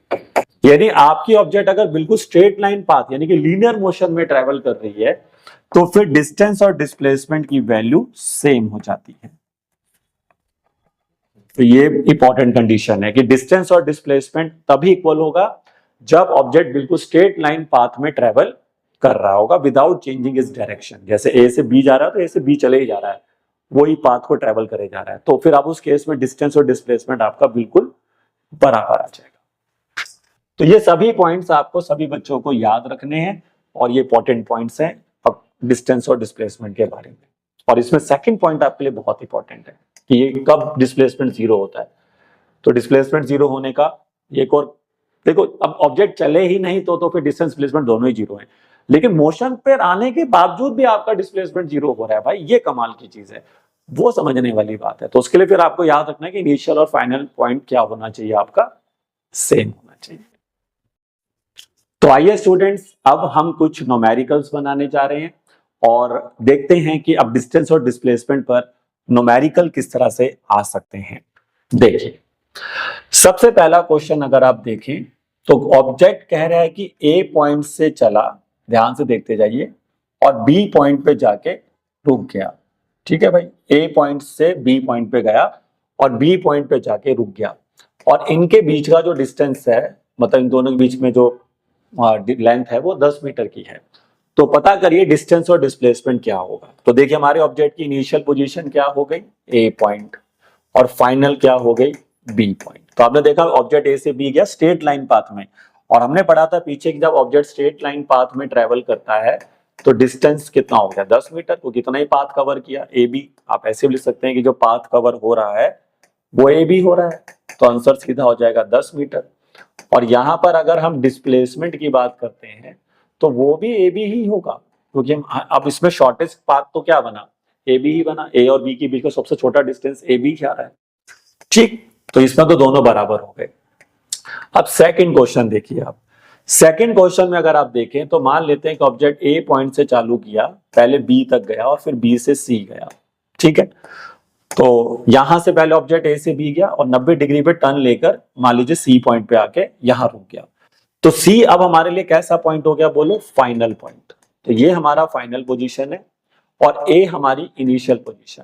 यानी आपकी ऑब्जेक्ट अगर बिल्कुल स्ट्रेट लाइन पाथ यानी कि लीनियर मोशन में ट्रैवल कर रही है तो फिर डिस्टेंस और डिस्प्लेसमेंट की वैल्यू सेम हो जाती है। तो ये इंपॉर्टेंट कंडीशन है कि डिस्टेंस और डिस्प्लेसमेंट तभी इक्वल होगा जब ऑब्जेक्ट बिल्कुल स्ट्रेट लाइन पाथ में ट्रैवल कर रहा होगा विदाउट चेंजिंग इट्स डायरेक्शन। जैसे ए से बी जा रहा है तो ए से बी चले ही जा रहा है, वही पाथ को ट्रैवल करे जा रहा है, तो फिर आप उस केस में डिस्टेंस और डिस्प्लेसमेंट आपका बिल्कुल बराबर आ जाएगा। तो ये सभी पॉइंट्स आपको सभी बच्चों को याद रखने हैं और ये इंपॉर्टेंट पॉइंट्स हैं अब डिस्टेंस और डिस्प्लेसमेंट के बारे में। और इसमें सेकंड पॉइंट आपके लिए बहुत इंपॉर्टेंट है कि ये कब डिस्प्लेसमेंट जीरो होता है। तो डिस्प्लेसमेंट जीरो होने का एक और देखो, अब ऑब्जेक्ट चले ही नहीं तो फिर डिस्टेंस डिस्प्लेसमेंट दोनों ही जीरो है, लेकिन मोशन पर आने के बावजूद भी आपका डिस्प्लेसमेंट जीरो हो रहा है, भाई ये कमाल की चीज है, वो समझने वाली बात है। तो उसके लिए फिर आपको याद रखना है कि इनिशियल और फाइनल पॉइंट क्या होना चाहिए, आपका सेम होना चाहिए। तो आइए स्टूडेंट्स, अब हम कुछ न्यूमेरिकल्स बनाने जा रहे हैं और देखते हैं कि अब डिस्टेंस और डिस्प्लेसमेंट पर न्यूमेरिकल किस तरह से आ सकते हैं। देखिए सबसे पहला क्वेश्चन अगर आप देखें तो ऑब्जेक्ट कह रहा है कि ए पॉइंट से चला, ध्यान से देखते जाइए, और बी पॉइंट पे जाके रुक गया। ठीक है भाई, ए पॉइंट से बी पॉइंट पे गया और बी पॉइंट पे जाके रुक गया, और इनके बीच का जो डिस्टेंस है, मतलब इन दोनों के बीच में जो लेंथ है वो 10 मीटर की है। तो पता करिए डिस्टेंस और डिस्प्लेसमेंट क्या होगा। तो देखिए हमारे ऑब्जेक्ट की इनिशियल पोजीशन क्या हो गई, ए पॉइंट, और फाइनल क्या हो गई, बी पॉइंट। तो आपने देखा ऑब्जेक्ट ए से बी गया स्ट्रेट लाइन पाथ में, और हमने पढ़ा था पीछे कि जब ऑब्जेक्ट स्ट्रेट लाइन पाथ में ट्रेवल करता है तो डिस्टेंस कितना हो गया, 10 मीटर। वो कितना ही पाथ कवर किया, ए बी। आप ऐसे भी लिख सकते हैं कि जो पाथ कवर हो रहा है वो ए बी हो रहा है, तो आंसर सीधा हो जाएगा 10 मीटर। और यहां पर अगर हम डिस्प्लेसमेंट की बात करते हैं तो वो भी ए बी ही होगा, क्योंकि हम अब इसमें शॉर्टेस्ट पाथ तो क्या बना, ए बी ही बना। ए और बी के बीच का सबसे छोटा डिस्टेंस ए बी आ रहा है, ठीक। तो इसमें तो दोनों बराबर हो गए। अब सेकंड क्वेश्चन देखिए आप। सेकंड क्वेश्चन में अगर आप देखें तो मान लेते हैं कि ऑब्जेक्ट ए पॉइंट से चालू किया, पहले बी तक गया और फिर बी से सी गया, ठीक है। तो यहां से पहले ऑब्जेक्ट ए से बी गया और 90 डिग्री पे टर्न लेकर मान लीजिए सी पॉइंट पे आके यहां रुक गया। तो सी अब हमारे लिए कैसा पॉइंट हो गया, बोलो फाइनल पॉइंट। तो ये हमारा फाइनल पोजीशन है और ए हमारी इनिशियल पोजीशन।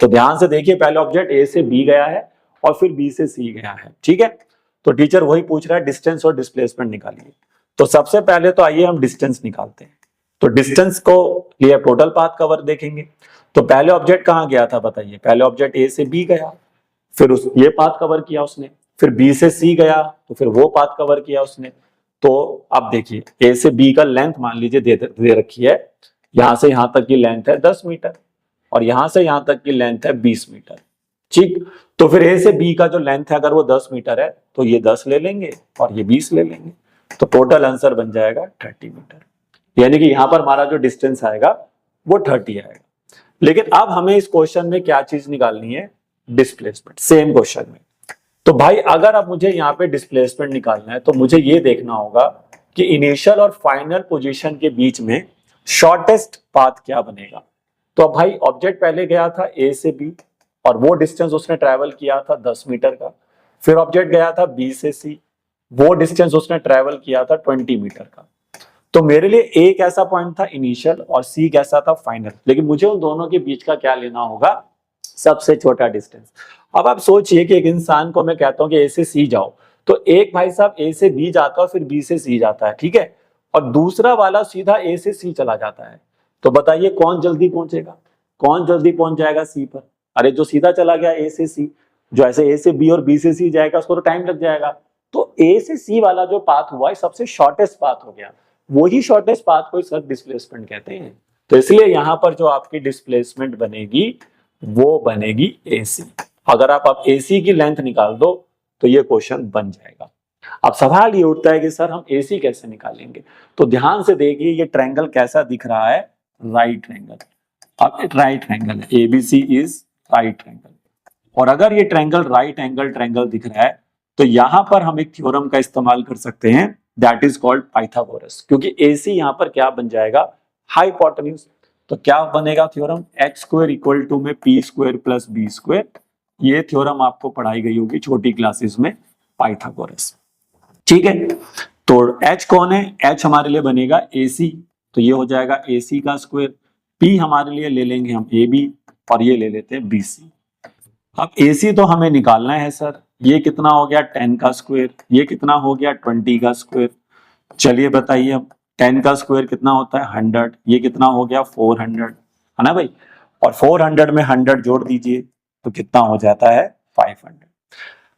तो ध्यान से देखिए पहले ऑब्जेक्ट ए से बी गया है और फिर बी से सी गया है, ठीक है। तो टीचर वही पूछ रहा है डिस्टेंस और डिस्प्लेसमेंट निकालिए। तो सबसे पहले तो आइए हम डिस्टेंस निकालते हैं। तो डिस्टेंस को लिए टोटल पाथ कवर देखेंगे। तो पहले ऑब्जेक्ट कहां गया था बताइए, पहले ऑब्जेक्ट ए से बी गया, फिर उस ये पाथ कवर किया उसने, फिर बी से सी गया तो फिर वो पाथ कवर किया उसने। तो अब देखिए ए से बी का लेंथ मान लीजिए दे रखी है, यहां से यहां तक की लेंथ है 10 मीटर और यहां से यहां तक की लेंथ है 20 मीटर, ठीक। तो फिर ए से बी का जो लेंथ है अगर वो 10 मीटर है तो ये 10 ले लेंगे और ये 20 ले लेंगे, तो टोटल आंसर बन जाएगा 30 मीटर। यानी कि यहां पर हमारा जो डिस्टेंस आएगा वो 30 आएगा। लेकिन अब हमें इस क्वेश्चन में क्या चीज निकालनी है, डिस्प्लेसमेंट। सेम क्वेश्चन में तो भाई अगर अब मुझे यहाँ पे डिस्प्लेसमेंट निकालना है तो मुझे ये देखना होगा कि इनिशियल और फाइनल पोजीशन के बीच में शॉर्टेस्ट पाथ क्या बनेगा। तो अब भाई ऑब्जेक्ट पहले गया था ए से बी और वो डिस्टेंस उसने ट्रेवल किया था 10 मीटर का। फिर ऑब्जेक्ट गया था बी से सी, वो डिस्टेंस उसने ट्रेवल किया था 20 मीटर का। तो मेरे लिए ए कैसा पॉइंट था, इनिशियल, और सी कैसा था, फाइनल। लेकिन मुझे उन दोनों के बीच का क्या लेना होगा, सबसे छोटा डिस्टेंस। अब आप सोचिए कि एक इंसान को मैं कहता हूं कि ए से सी जाओ, तो एक भाई साहब ए से बी जाता है फिर बी से सी जाता है, ठीक है, और दूसरा वाला सीधा ए से सी चला जाता है। तो बताइए कौन जल्दी पहुंचेगा, कौन जल्दी पहुंच जाएगा सी पर। अरे जो सीधा चला गया ए से सी, जो ऐसे ए से बी और बी से सी जाएगा उसको तो टाइम लग जाएगा। तो ए से सी वाला जो पाथ हुआ सबसे शॉर्टेस्ट पाथ हो गया, वही शॉर्टेस्ट पाथ को सर डिस्प्लेसमेंट कहते हैं। तो इसलिए यहां पर जो आपकी डिस्प्लेसमेंट बनेगी वो बनेगी एसी। अगर आप एसी की लेंथ निकाल दो तो ये क्वेश्चन बन जाएगा। अब सवाल ये उठता है कि सर हम एसी कैसे निकालेंगे। तो ध्यान से देखिए ये ट्रायंगल कैसा दिख रहा है, राइट ट्रायंगल। अब राइट ट्रायंगल है, एबीसी इज राइट ट्रायंगल। और अगर ये ट्रायंगल राइट एंगल ट्रायंगल दिख रहा है तो यहां पर हम एक थ्योरम का इस्तेमाल कर सकते हैं, दैट इज कॉल्ड पाइथागोरस। क्योंकि एसी यहां पर क्या बन जाएगा, हाइपोटेन्यूज। तो क्या बनेगा theorem, X square equal to में P square plus B square. ये थ्योरम आपको पढ़ाई गई होगी छोटी क्लासेस में, पाइथागोरस, ठीक है। तो h कौन है, h हमारे लिए बनेगा AC, तो ये हो जाएगा AC का स्क्वायर। P हमारे लिए ले लेंगे हम AB और ये ले लेते हैं BC। अब AC तो हमें निकालना है सर, ये कितना हो गया 10 का स्क्वायर, ये कितना हो गया 20 का स्क्वायर। चलिए बताइए अब 10 का स्क्वायर कितना होता है 100, ये कितना हो गया 400, है ना भाई। और 400 में 100 जोड़ दीजिए तो कितना हो जाता है 500।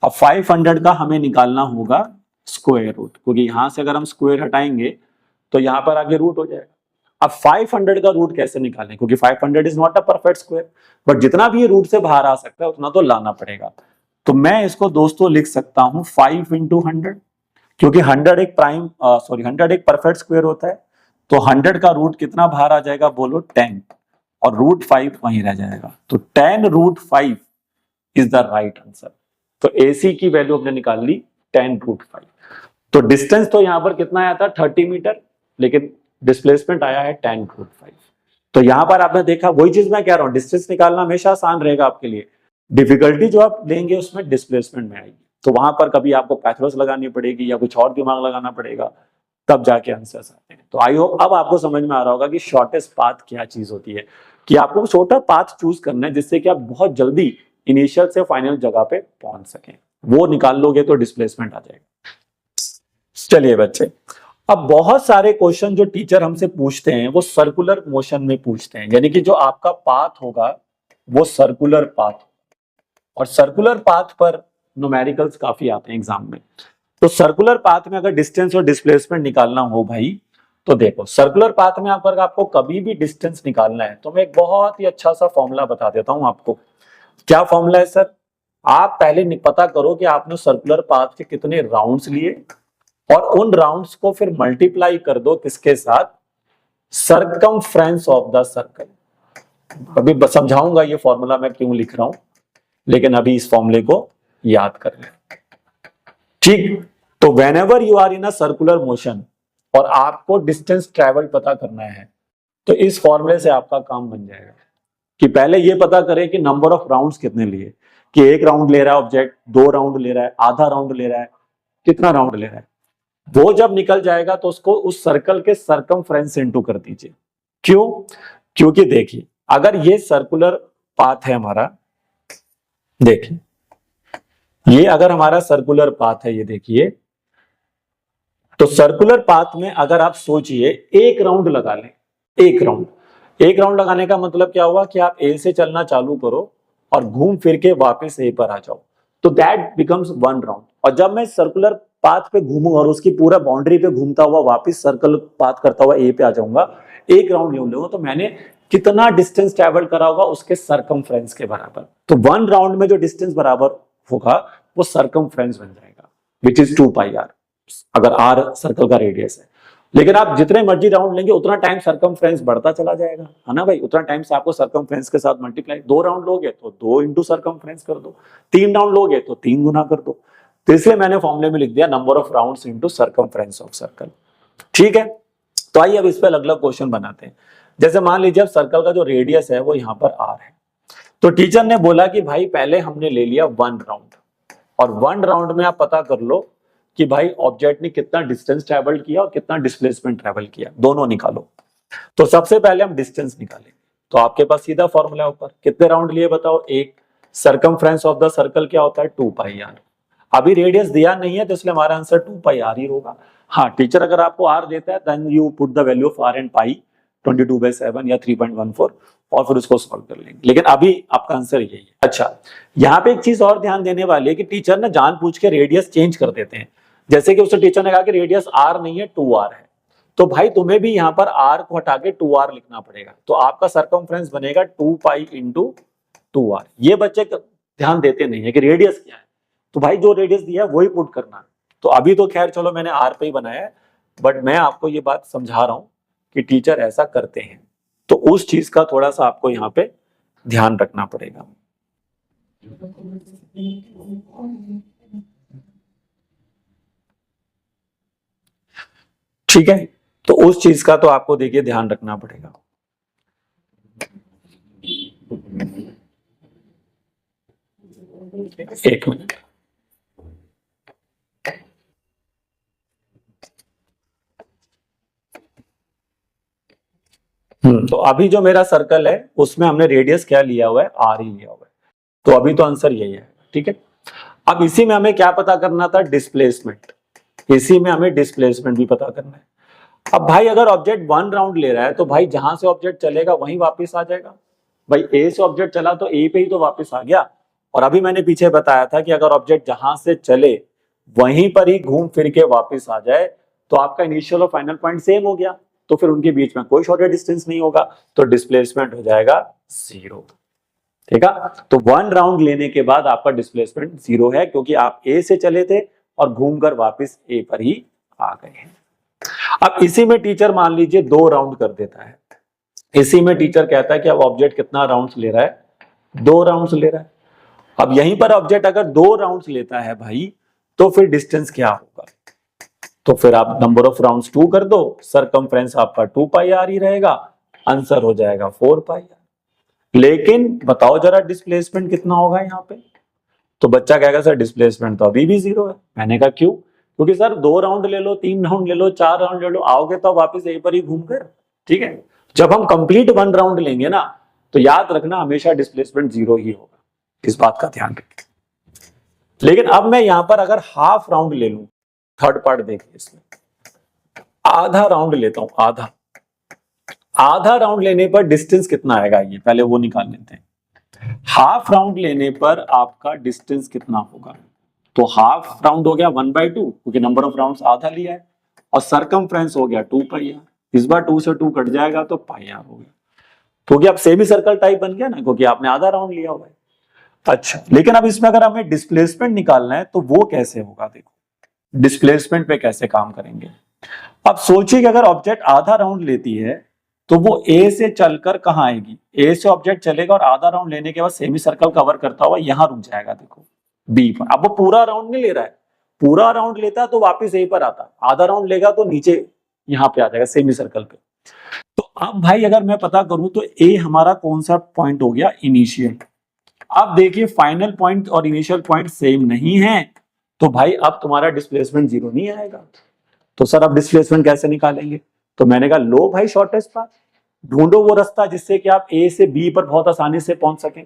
अब 500 का हमें निकालना होगा स्क्वायर रूट, क्योंकि यहां से अगर हम स्क्वायर हटाएंगे तो यहां पर आगे रूट हो जाएगा। अब 500 का रूट कैसे निकालें, क्योंकि 500 is not a perfect square, but जितना भी ये रूट से बाहर आ सकता है उतना तो लाना पड़ेगा। तो मैं इसको दोस्तों लिख सकता हूं 5 इंटू 100, क्योंकि 100 एक 100 एक परफेक्ट स्क्वायर होता है। तो 100 का रूट कितना बाहर आ जाएगा, बोलो 10, और रूट 5 वहीं रह जाएगा। तो 10 root 5 is the right answer. तो AC की वैल्यू हमने निकाल ली 10 रूट 5। तो डिस्टेंस तो यहां पर कितना आया था 30 मीटर, लेकिन डिस्प्लेसमेंट आया है 10 रूट 5। तो यहां पर आपने देखा वही चीज मैं कह रहा हूं, डिस्टेंस निकालना हमेशा आसान रहेगा आपके लिए, डिफिकल्टी जो आप लेंगे उसमें डिस्प्लेसमेंट में आएगी। तो वहां पर कभी आपको पैथोलॉजी लगानी पड़ेगी या कुछ और दिमाग लगाना पड़ेगा, तब जाके आंसर्स आते हैं। तो आई होप अब आपको समझ में आ रहा होगा कि शॉर्टेस्ट पाथ क्या चीज होती है, कि आपको छोटा पाथ चूज करना है जिससे कि आप बहुत जल्दी इनिशियल से फाइनल जगह पे पहुंच सकें। वो निकाल लोगे तो डिस्प्लेसमेंट आ जाएगा। चलिए बच्चे, अब बहुत सारे क्वेश्चन जो टीचर हमसे पूछते हैं वो सर्कुलर मोशन में पूछते हैं, यानी कि जो आपका पाथ होगा वो सर्कुलर पाथ, और सर्कुलर पाथ पर न्यूमेरिकल्स काफी आते हैं एग्जाम में। तो सर्कुलर पाथ में अगर डिस्टेंस और डिस्प्लेसमेंट निकालना हो भाई, तो देखो सर्कुलर पाथ में अगर आपको कभी भी डिस्टेंस निकालना है तो मैं एक बहुत ही अच्छा सा फॉर्मूला बता देता हूं आपको। क्या फॉर्मूला है सर? आप पहले पता करो कि आपने सर्कुलर पाथ के कितने राउंड्स लिए, और उन राउंड्स को फिर मल्टीप्लाई कर दो किसके साथ? Circumference of the circle. अभी समझाऊंगा ये फॉर्मूला मैं क्यों लिख रहा हूं, लेकिन अभी इस फॉर्मूले को याद कर लें। ठीक, तो whenever you are in a circular motion और आपको डिस्टेंस ट्रेवल पता करना है, तो इस फॉर्मूले से आपका काम बन जाएगा कि पहले ये पता करें कि नंबर ऑफ राउंड्स कितने लिए, कि एक राउंड ले रहा है ऑब्जेक्ट, 2 राउंड ले रहा है, आधा राउंड ले रहा है, कितना राउंड ले रहा है। वो जब निकल जाएगा तो उसको उस सर्कल के सर्कमफ्रेंस से इंटू कर दीजिए। क्यों? क्योंकि देखिए अगर ये सर्कुलर पाथ है हमारा, देखिए ये अगर हमारा सर्कुलर पाथ है, ये देखिए, तो सर्कुलर पाथ में अगर आप सोचिए एक राउंड लगा लें, एक राउंड लगाने का मतलब क्या हुआ कि आप ए से चलना चालू करो और घूम फिर के वापस ए पर आ जाओ, तो दैट बिकम्स 1 राउंड। और जब मैं सर्कुलर पाथ पे घूमूं और उसकी पूरा बाउंड्री पे घूमता हुआ वापस सर्कल पाथ करता हुआ ए पे आ जाऊंगा, एक राउंड ले लूंगा, तो मैंने कितना डिस्टेंस ट्रेवल करा होगा उसके सर्कमफ्रेंस के बराबर। तो 1 राउंड में जो डिस्टेंस बराबर होगा वो सर्कमफ्रेंस बन जाएगा, विच इज 2πr, अगर r सर्कल का रेडियस है। लेकिन आप जितने मर्जी राउंड लेंगे उतना टाइम सर्कमफ्रेंस बढ़ता चला जाएगा, है ना भाई, उतना टाइम से आपको सर्कमफ्रेंस के साथ मल्टीप्लाई, 2 राउंड लोगे तो 2 इंटू सर्कमफ्रेंस कर दो, 3 राउंड लोगे तो 3 गुना कर दो। तो इसलिए मैंने फॉर्मूले में लिख दिया number of rounds into circumference of circle. ठीक है, तो आइए अब इस पर अलग अलग क्वेश्चन बनाते हैं। जैसे मान लीजिए अब सर्कल का जो रेडियस है वो यहाँ पर r है, तो टीचर ने बोला कि भाई पहले हमने ले लिया 1 राउंड, और 1 राउंड में आप पता कर लो कि भाई ऑब्जेक्ट ने कितना डिस्टेंस ट्रेवल किया और कितना डिस्प्लेसमेंट ट्रेवल किया, दोनों निकालो। तो सबसे पहले हम डिस्टेंस निकालेंगे, तो आपके पास सीधा फॉर्मूला ऊपर, कितने राउंड लिए बताओ? एक। सर्कमफ्रेंस ऑफ द सर्कल क्या होता है? 2πr। अभी रेडियस दिया नहीं है तो इसलिए हमारा आंसर 2πr ही होगा। हाँ, टीचर अगर आपको r देता है then you put the value of r and pi 22/7 या 3.14 और फिर उसको सॉल्व कर लेंगे, लेकिन अभी आपका आंसर यही है। अच्छा, यहाँ पे एक चीज और ध्यान देने वाली है कि टीचर ने जानबूझ के रेडियस चेंज कर देते हैं। जैसे कि उसने टीचर ने कहा कि रेडियस r नहीं है 2r है, तो भाई तुम्हें भी यहाँ पर r को हटा के 2r लिखना पड़ेगा, तो आपका सर्कमफ्रेंस बनेगा 2π इंटू 2r। ये बच्चे ध्यान देते नहीं है कि रेडियस क्या है, तो भाई जो रेडियस दिया है वही पुट करना। तो अभी तो खैर चलो मैंने r पे ही बनाया है, बट मैं आपको ये बात समझा रहा हूं कि टीचर ऐसा करते हैं, तो उस चीज का थोड़ा सा आपको यहाँ पे ध्यान रखना पड़ेगा। ठीक है, तो उस चीज का तो आपको देखिए ध्यान रखना पड़ेगा। एक मिनट, तो अभी जो मेरा सर्कल है उसमें हमने रेडियस क्या लिया हुआ है? r ही लिया हुआ है, तो अभी तो आंसर यही है। ठीक है, अब इसी में हमें क्या पता करना था? डिस्प्लेसमेंट। इसी में हमें डिस्प्लेसमेंट भी पता करना है। अब भाई अगर ऑब्जेक्ट 1 राउंड ले रहा है तो भाई जहां से ऑब्जेक्ट चलेगा वहीं वापस आ जाएगा। भाई ए से ऑब्जेक्ट चला तो ए पे ही तो वापस आ गया, और अभी मैंने पीछे बताया था कि अगर ऑब्जेक्ट जहां से चले वहीं पर ही घूम फिर के वापस आ जाए तो आपका इनिशियल और फाइनल पॉइंट सेम हो गया, तो फिर उनके बीच में कोई शॉर्टर डिस्टेंस नहीं होगा, तो डिस्प्लेसमेंट हो जाएगा 0। ठीक है, तो 1 राउंड लेने के बाद आपका डिस्प्लेसमेंट 0 है, क्योंकि आप ए से चले थे और घूमकर वापस ए पर ही आ गए हैं। अब इसी में टीचर मान लीजिए 2 राउंड कर देता है, इसी में टीचर कहता है कि अब ऑब्जेक्ट कितना राउंड्स ले रहा है? 2 राउंड्स ले रहा है। अब यहीं पर ऑब्जेक्ट अगर 2 राउंड्स लेता है भाई, तो फिर डिस्टेंस क्या होगा? तो फिर आप नंबर ऑफ राउंड्स 2 कर दो, सरकमफ्रेंस आपका 2πr ही रहेगा, आंसर हो जाएगा 4πr। लेकिन बताओ जरा डिस्प्लेसमेंट कितना होगा यहाँ पे? तो बच्चा कहेगा सर डिस्प्लेसमेंट तो अभी भी 0 है। मैंने कहा क्यों? क्योंकि सर 2 राउंड ले लो, 3 राउंड ले लो, 4 राउंड ले लो, आओगे तो वापस यहीं पर ही घूमकर। ठीक है, जब हम कंप्लीट 1 राउंड लेंगे ना, तो याद रखना हमेशा डिस्प्लेसमेंट 0 ही होगा, इस बात का ध्यान रखें। लेकिन अब मैं यहां पर अगर हाफ राउंड ले लूं, थर्ड पार्ट देखिए इसमें, आधा राउंड लेता हूं, आधा राउंड लेने पर डिस्टेंस कितना आएगा, ये पहले वो निकाल लेते हैं। हाफ राउंड लेने पर आपका डिस्टेंस कितना होगा, तो हाफ राउंड हो गया 1/2 क्योंकि नंबर ऑफ राउंड्स आधा लिया है, और सरकमफ्रेंस हो गया 2 पाई आर। इस बार 2 से 2 कट जाएगा तो पाई आर हो गया, क्योंकि अब सेमी सर्कल टाइप बन गया ना, क्योंकि आपने आधा राउंड लिया हुआ है। अच्छा, लेकिन अब इसमें अगर हमें डिस्प्लेसमेंट निकालना है तो वो कैसे होगा, देखो डिस्प्लेसमेंट पे कैसे काम करेंगे। अब सोचिए कि अगर ऑब्जेक्ट आधा राउंड लेती है तो वो ए से चलकर कहां आएगी, ए से ऑब्जेक्ट चलेगा और आधा राउंड लेने के बाद सेमी सर्कल कवर करता हुआ यहां रुक जाएगा, देखो बी पर। अब वो पूरा राउंड नहीं ले रहा है, पूरा राउंड लेता तो वापस ए पर आता, आधा राउंड लेगा तो नीचे यहां पे आ जाएगा सेमी सर्कल पे। तो अब भाई अगर मैं पता करूं तो ए हमारा कौन सा पॉइंट हो गया, इनिशियल। अब देखिए फाइनल पॉइंट और इनिशियल पॉइंट सेम नहीं है, तो भाई अब तुम्हारा डिस्प्लेसमेंट 0 नहीं आएगा। तो सर अब डिस्प्लेसमेंट कैसे निकालेंगे, तो मैंने कहा लो भाई शॉर्टेस्ट पाथ, ढूंढो वो रास्ता जिससे कि आप ए से बी पर बहुत आसानी से पहुंच सकें,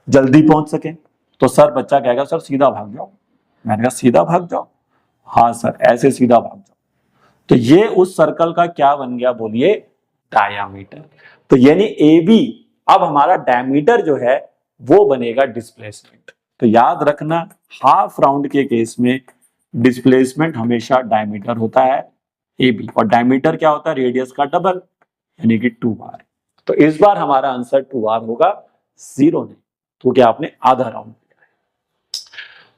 जल्दी पहुंच सकें। तो सर बच्चा कहेगा सर सीधा भाग जाओ, मैंने कहा सीधा भाग जाओ, हाँ सर ऐसे सीधा भाग जाओ। तो ये उस सर्कल का क्या बन गया बोलिए, डायामीटर। तो यानी ए बी, अब हमारा डायमीटर जो है वो बनेगा डिस्प्लेसमेंट। तो याद रखना हाफ राउंड के केस में डिस्प्लेसमेंट हमेशा डायमीटर होता है ए बी, और डायमीटर क्या होता है, रेडियस का डबल यानी कि 2r। तो इस बार हमारा आंसर 2r होगा, 0 नहीं, क्योंकि आपने आधा राउंड किया है।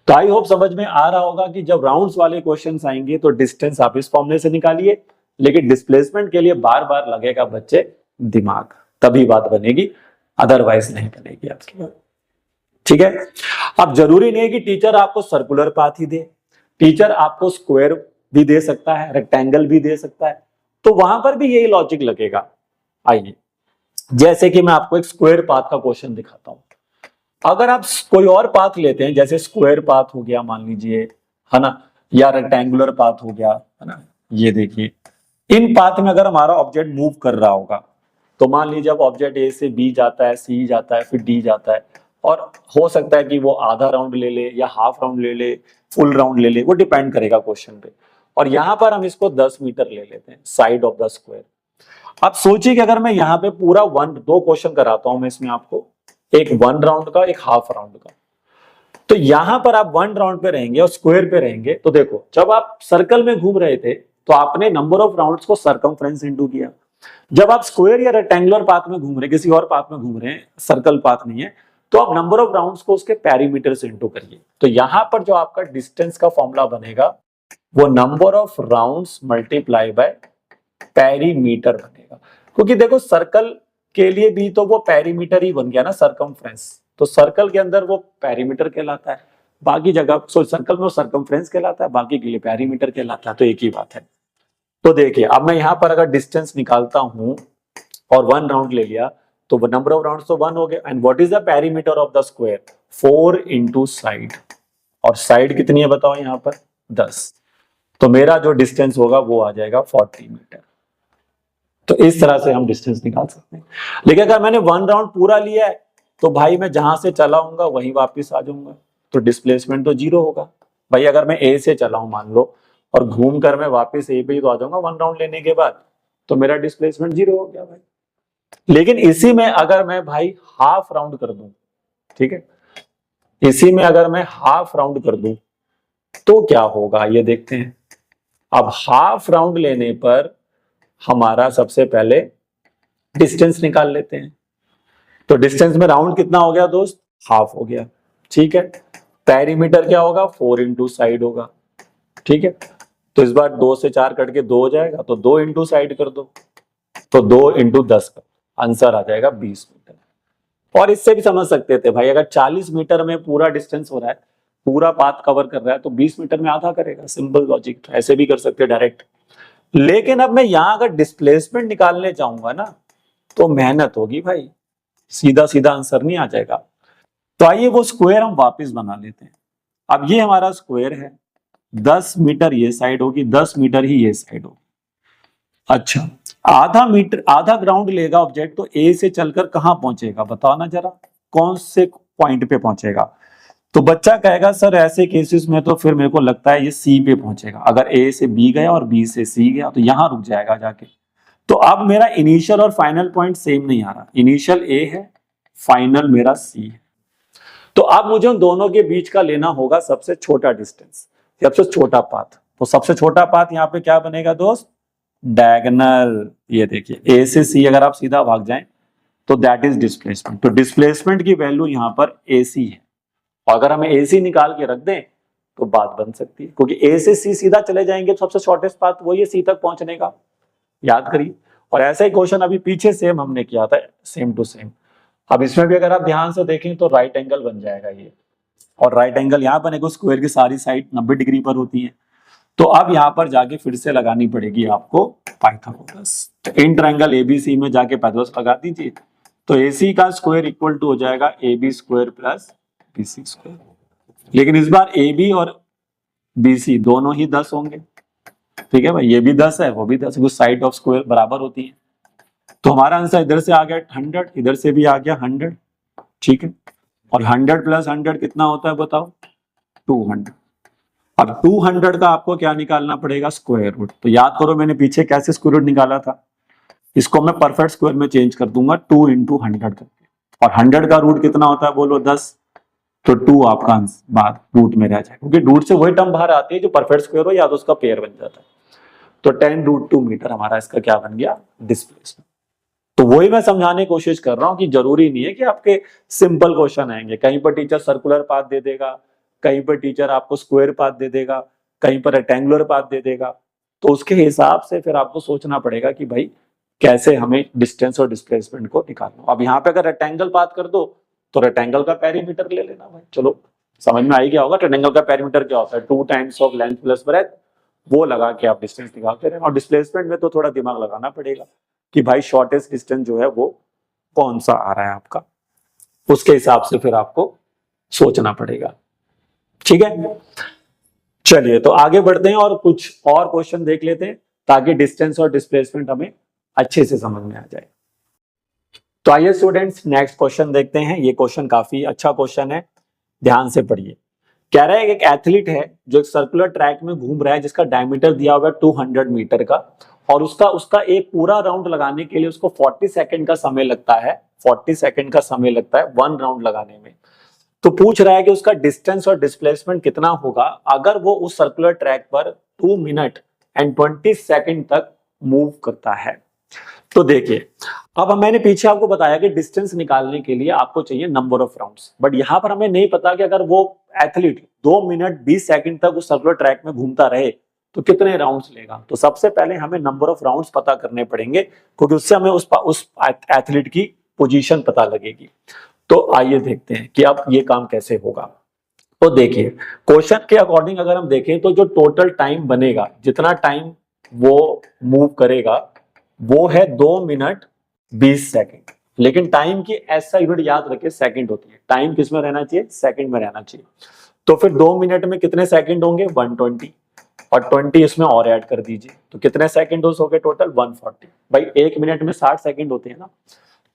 तो आई होप समझ में आ रहा होगा कि जब राउंड्स वाले क्वेश्चंस आएंगे तो डिस्टेंस आप इस फॉर्मूले से निकालिए, लेकिन डिस्प्लेसमेंट के लिए बार बार लगेगा बच्चे दिमाग, तभी बात बनेगी, अदरवाइज नहीं बनेगी आपकी बात। ठीक है, अब जरूरी नहीं है कि टीचर आपको सर्कुलर पाथ ही दे, टीचर आपको स्क्वायर भी दे सकता है, रेक्टेंगल भी दे सकता है, तो वहां पर भी यही लॉजिक लगेगा। आइए जैसे कि मैं आपको एक स्क्वायर पाथ का क्वेश्चन दिखाता हूं। अगर आप कोई और पाथ लेते हैं, जैसे स्क्वायर पाथ हो गया मान लीजिए, है ना, या रेक्टेंगुलर पाथ हो गया, है ना, ये देखिए इन पाथ में अगर हमारा ऑब्जेक्ट मूव कर रहा होगा, तो मान लीजिए अब ऑब्जेक्ट ए से बी जाता है, सी जाता है, फिर डी जाता है, और हो सकता है कि वो आधा राउंड ले ले या हाफ राउंड ले ले, फुल राउंड ले ले, वो डिपेंड करेगा क्वेश्चन पे। और यहां पर हम इसको 10 मीटर ले लेते हैं, साइड ऑफ द स्क्वायर। अब सोचिए कि अगर मैं यहाँ पे पूरा 2 क्वेश्चन कराता हूं मैं इसमें आपको, एक 1 राउंड का, एक हाफ राउंड का। तो यहां पर आप 1 राउंड पे रहेंगे और स्क्वायर पे रहेंगे, तो देखो जब आप सर्कल में घूम रहे थे तो आपने नंबर ऑफ राउंड्स को सरकमफ्रेंस इनटू किया। जब आप स्क्वायर या रेक्टेंगुलर पाथ में घूम रहे, किसी और पाथ में घूम रहे हैं, सर्कल पाथ नहीं है, तो आप नंबर ऑफ राउंड्स को उसके पेरीमीटर से इनटू करिए। तो यहां पर जो आपका डिस्टेंस का फॉर्मूला बनेगा वो number of rounds multiply by perimeter बनेगा, क्योंकि देखो सर्कल के लिए भी तो वो पेरीमीटर ही बन गया ना, सरकमफ्रेंस। तो सर्कल के अंदर वो पेरीमीटर कहलाता है, बाकी जगह सर्कल में वो सरकमफ्रेंस कहलाता है, बाकी के लिए पेरीमीटर कहलाता है, तो एक ही बात है। तो देखिए अब मैं यहां पर अगर डिस्टेंस निकालता हूं और 1 राउंड ले लिया, तो वो नंबर ऑफ राउंड्स तो 1 हो गए, and what is the perimeter of the square, 4 into side, और साइड कितनी है बताओ यहां पर 10, तो मेरा जो डिस्टेंस होगा वो आ जाएगा 40 मीटर। तो इस तरह से हम डिस्टेंस निकाल सकते हैं। लेकिन अगर मैंने 1 राउंड पूरा लिया है तो भाई मैं जहां से चला हूंगा वहीं वापस आ जाऊंगा, तो डिस्प्लेसमेंट तो 0 होगा। भाई अगर मैं ए से चला हूं मान लो, और घूम कर मैं वापस ए पे ही तो आ जाऊंगा 1 राउंड लेने के बाद, तो मेरा डिस्प्लेसमेंट 0 हो गया भाई। लेकिन इसी में अगर मैं भाई हाफ राउंड कर दूं, ठीक है, इसी में अगर मैं हाफ राउंड कर दूं तो क्या होगा ये देखते हैं। अब हाफ राउंड लेने पर हमारा सबसे पहले डिस्टेंस निकाल लेते हैं। तो डिस्टेंस में राउंड कितना हो गया दोस्त, हाफ हो गया, ठीक है। पेरीमीटर क्या होगा, 4 इंटू साइड होगा, ठीक है। तो इस बार 2 से 4 कट के 2 हो जाएगा, तो 2 इंटू साइड कर दो, तो 2 इंटू 10 का आंसर आ जाएगा 20 मीटर। और इससे भी समझ सकते थे भाई, अगर 40 मीटर में पूरा डिस्टेंस हो रहा है, पूरा पाथ कवर कर रहा है, तो 20 मीटर में आधा करेगा, सिंपल लॉजिक, ऐसे भी कर सकते हैं डायरेक्ट। लेकिन अब मैं यहां अगर डिस्प्लेसमेंट निकालने जाऊंगा ना तो मेहनत होगी भाई, सीधा सीधा आंसर नहीं आ जाएगा। तो आइए वो स्क्वायर हम वापस बना लेते हैं। अब ये हमारा स्क्वायर है, 10 मीटर ये साइड होगी, 10 मीटर ही ये साइड होगी। अच्छा, आधा मीटर, आधा ग्राउंड लेगा ऑब्जेक्ट, तो ए से चलकर कहां पहुंचेगा बताओ ना जरा, कौन से पॉइंट पे पहुंचेगा। तो बच्चा कहेगा सर ऐसे केसेस में तो फिर मेरे को लगता है ये सी पे पहुंचेगा, अगर ए से बी गया और बी से सी गया तो यहां रुक जाएगा जाके। तो अब मेरा इनिशियल और फाइनल पॉइंट सेम नहीं आ रहा, इनिशियल ए है, फाइनल मेरा सी है। तो अब मुझे उन दोनों के बीच का लेना होगा सबसे छोटा डिस्टेंस, सबसे छोटा पाथ। तो सबसे छोटा पाथ यहाँ पे क्या बनेगा दोस्त, डायगोनल। ये देखिए ए से सी अगर आप सीधा भाग जाएं तो दैट इज डिस्प्लेसमेंट। तो डिस्प्लेसमेंट की वैल्यू यहाँ पर ए सी है, और अगर हमें ए सी निकाल के रख दें तो बात बन सकती है, क्योंकि ए से सी सीधा चले जाएंगे तो सबसे शॉर्टेस्ट पाथ वही है सी तक पहुंचने का, याद करिए। और ऐसा ही क्वेश्चन अभी पीछे सेम हमने किया था, सेम टू सेम। अब इसमें भी अगर आप ध्यान से देखें तो राइट एंगल बन जाएगा ये, और राइट एंगल यहाँ बनेगा, स्क्वायर की सारी साइड 90 डिग्री पर होती है। तो अब यहाँ पर जाके फिर से लगानी पड़ेगी आपको पाइथागोरस। तो इन ट्रायंगल एबीसी में जाके पाइथागोरस लगा दीजिए, तो एसी का स्क्वायर इक्वल टू हो जाएगा A B square plus B C square. लेकिन इस बार ए बी और बी सी दोनों ही 10 होंगे, ठीक है भाई, ये भी 10 है वो भी 10 है, कुछ साइड ऑफ स्क्वायर बराबर होती है। तो हमारा आंसर इधर से आ गया 100, इधर से भी आ गया 100, ठीक है। और 100 प्लस 100 कितना होता है बताओ, 200। अब 200 का आपको क्या निकालना पड़ेगा, स्क्वायर रूट। तो याद करो मैंने पीछे कैसे स्क्वायर रूट निकाला था, इसको मैं परफेक्ट स्क्वायर में चेंज कर दूंगा 2 इंटू 100 करके, और 100 का रूट कितना होता है बोलो 10, तो 2 आपका आंसर बाद रूट में रह जाएगा, क्योंकि रूट से वही टर्म बाहर आती है जो परफेक्ट स्क्वायर हो या तो उसका पेयर बन जाता है। तो 10√2 मीटर हमारा इसका क्या बन गया, डिस्प्लेसमेंट। तो वही मैं समझाने की कोशिश कर रहा हूं कि जरूरी नहीं है कि आपके सिंपल क्वेश्चन आएंगे, कहीं पर टीचर सर्कुलर पाथ दे देगा, कहीं पर टीचर आपको स्क्वायर पाथ दे देगा, कहीं पर रेक्टेंगुलर पाथ दे देगा। तो उसके हिसाब से फिर आपको सोचना पड़ेगा कि भाई कैसे हमें डिस्टेंस और डिस्प्लेसमेंट को निकालना। अब यहाँ पे अगर रेक्टेंगल पाथ कर दो तो रेक्टेंगल का पेरीमीटर ले लेना भाई, चलो समझ में आई क्या होगा। रेक्टेंगल का पेरीमीटर क्या होता है, 2 times of length plus breadth, वो लगा के आप डिस्टेंस निकालते रहे। और डिस्प्लेसमेंट में तो थोड़ा दिमाग लगाना पड़ेगा कि भाई शॉर्टेस्ट डिस्टेंस जो है वो कौन सा आ रहा है आपका, उसके हिसाब से फिर आपको सोचना पड़ेगा, ठीक है। चलिए तो आगे बढ़ते हैं और कुछ और क्वेश्चन देख लेते हैं ताकि डिस्टेंस और डिस्प्लेसमेंट हमें अच्छे से समझ में आ जाए। तो आइए स्टूडेंट्स नेक्स्ट क्वेश्चन देखते हैं। ये क्वेश्चन काफी अच्छा क्वेश्चन है, ध्यान से पढ़िए। कह रहा है एक एथलीट है जो एक सर्कुलर ट्रैक में घूम रहा है जिसका डायमीटर दिया हुआ है 200 मीटर का, और उसका एक पूरा राउंड लगाने के लिए उसको 40 सेकंड का समय लगता है, 40 सेकंड का समय लगता है 1 राउंड लगाने में। तो पूछ रहा है कि उसका डिस्टेंस और डिस्प्लेसमेंट कितना होगा अगर वो उस सर्कुलर ट्रैक पर 2 मिनट एंड 20 सेकंड तक मूव करता है। तो देखिए अब मैंने पीछे आपको बताया कि डिस्टेंस निकालने के लिए आपको चाहिए नंबर ऑफ राउंड्स, बट यहां पर हमें नहीं पता कि अगर वो एथलीट 2 मिनट 20 सेकंड तक उस सर्कुलर ट्रैक में घूमता रहे तो कितने राउंड्स लेगा। तो सबसे पहले हमें नंबर ऑफ राउंड्स पता करने पड़ेंगे, क्योंकि उससे हमें उस एथलीट की पोजीशन पता लगेगी। तो आइए देखते हैं कि अब ये काम कैसे होगा। तो देखिए क्वेश्चन के अकॉर्डिंग अगर हम देखें तो जो टोटल टाइम बनेगा, जितना टाइम वो मूव करेगा वो है 2 मिनट 20 सेकंड। लेकिन टाइम की ऐसा यूनिट याद रखिए सेकंड होती है, टाइम किस में रहना चाहिए, सेकंड में रहना चाहिए। तो फिर 2 मिनट में कितने सेकंड होंगे, 120, और 20 इसमें और ऐड कर दीजिए तो कितने सेकंड हो गए टोटल, 140। भाई 1 मिनट में 60 सेकंड होते हैं ना,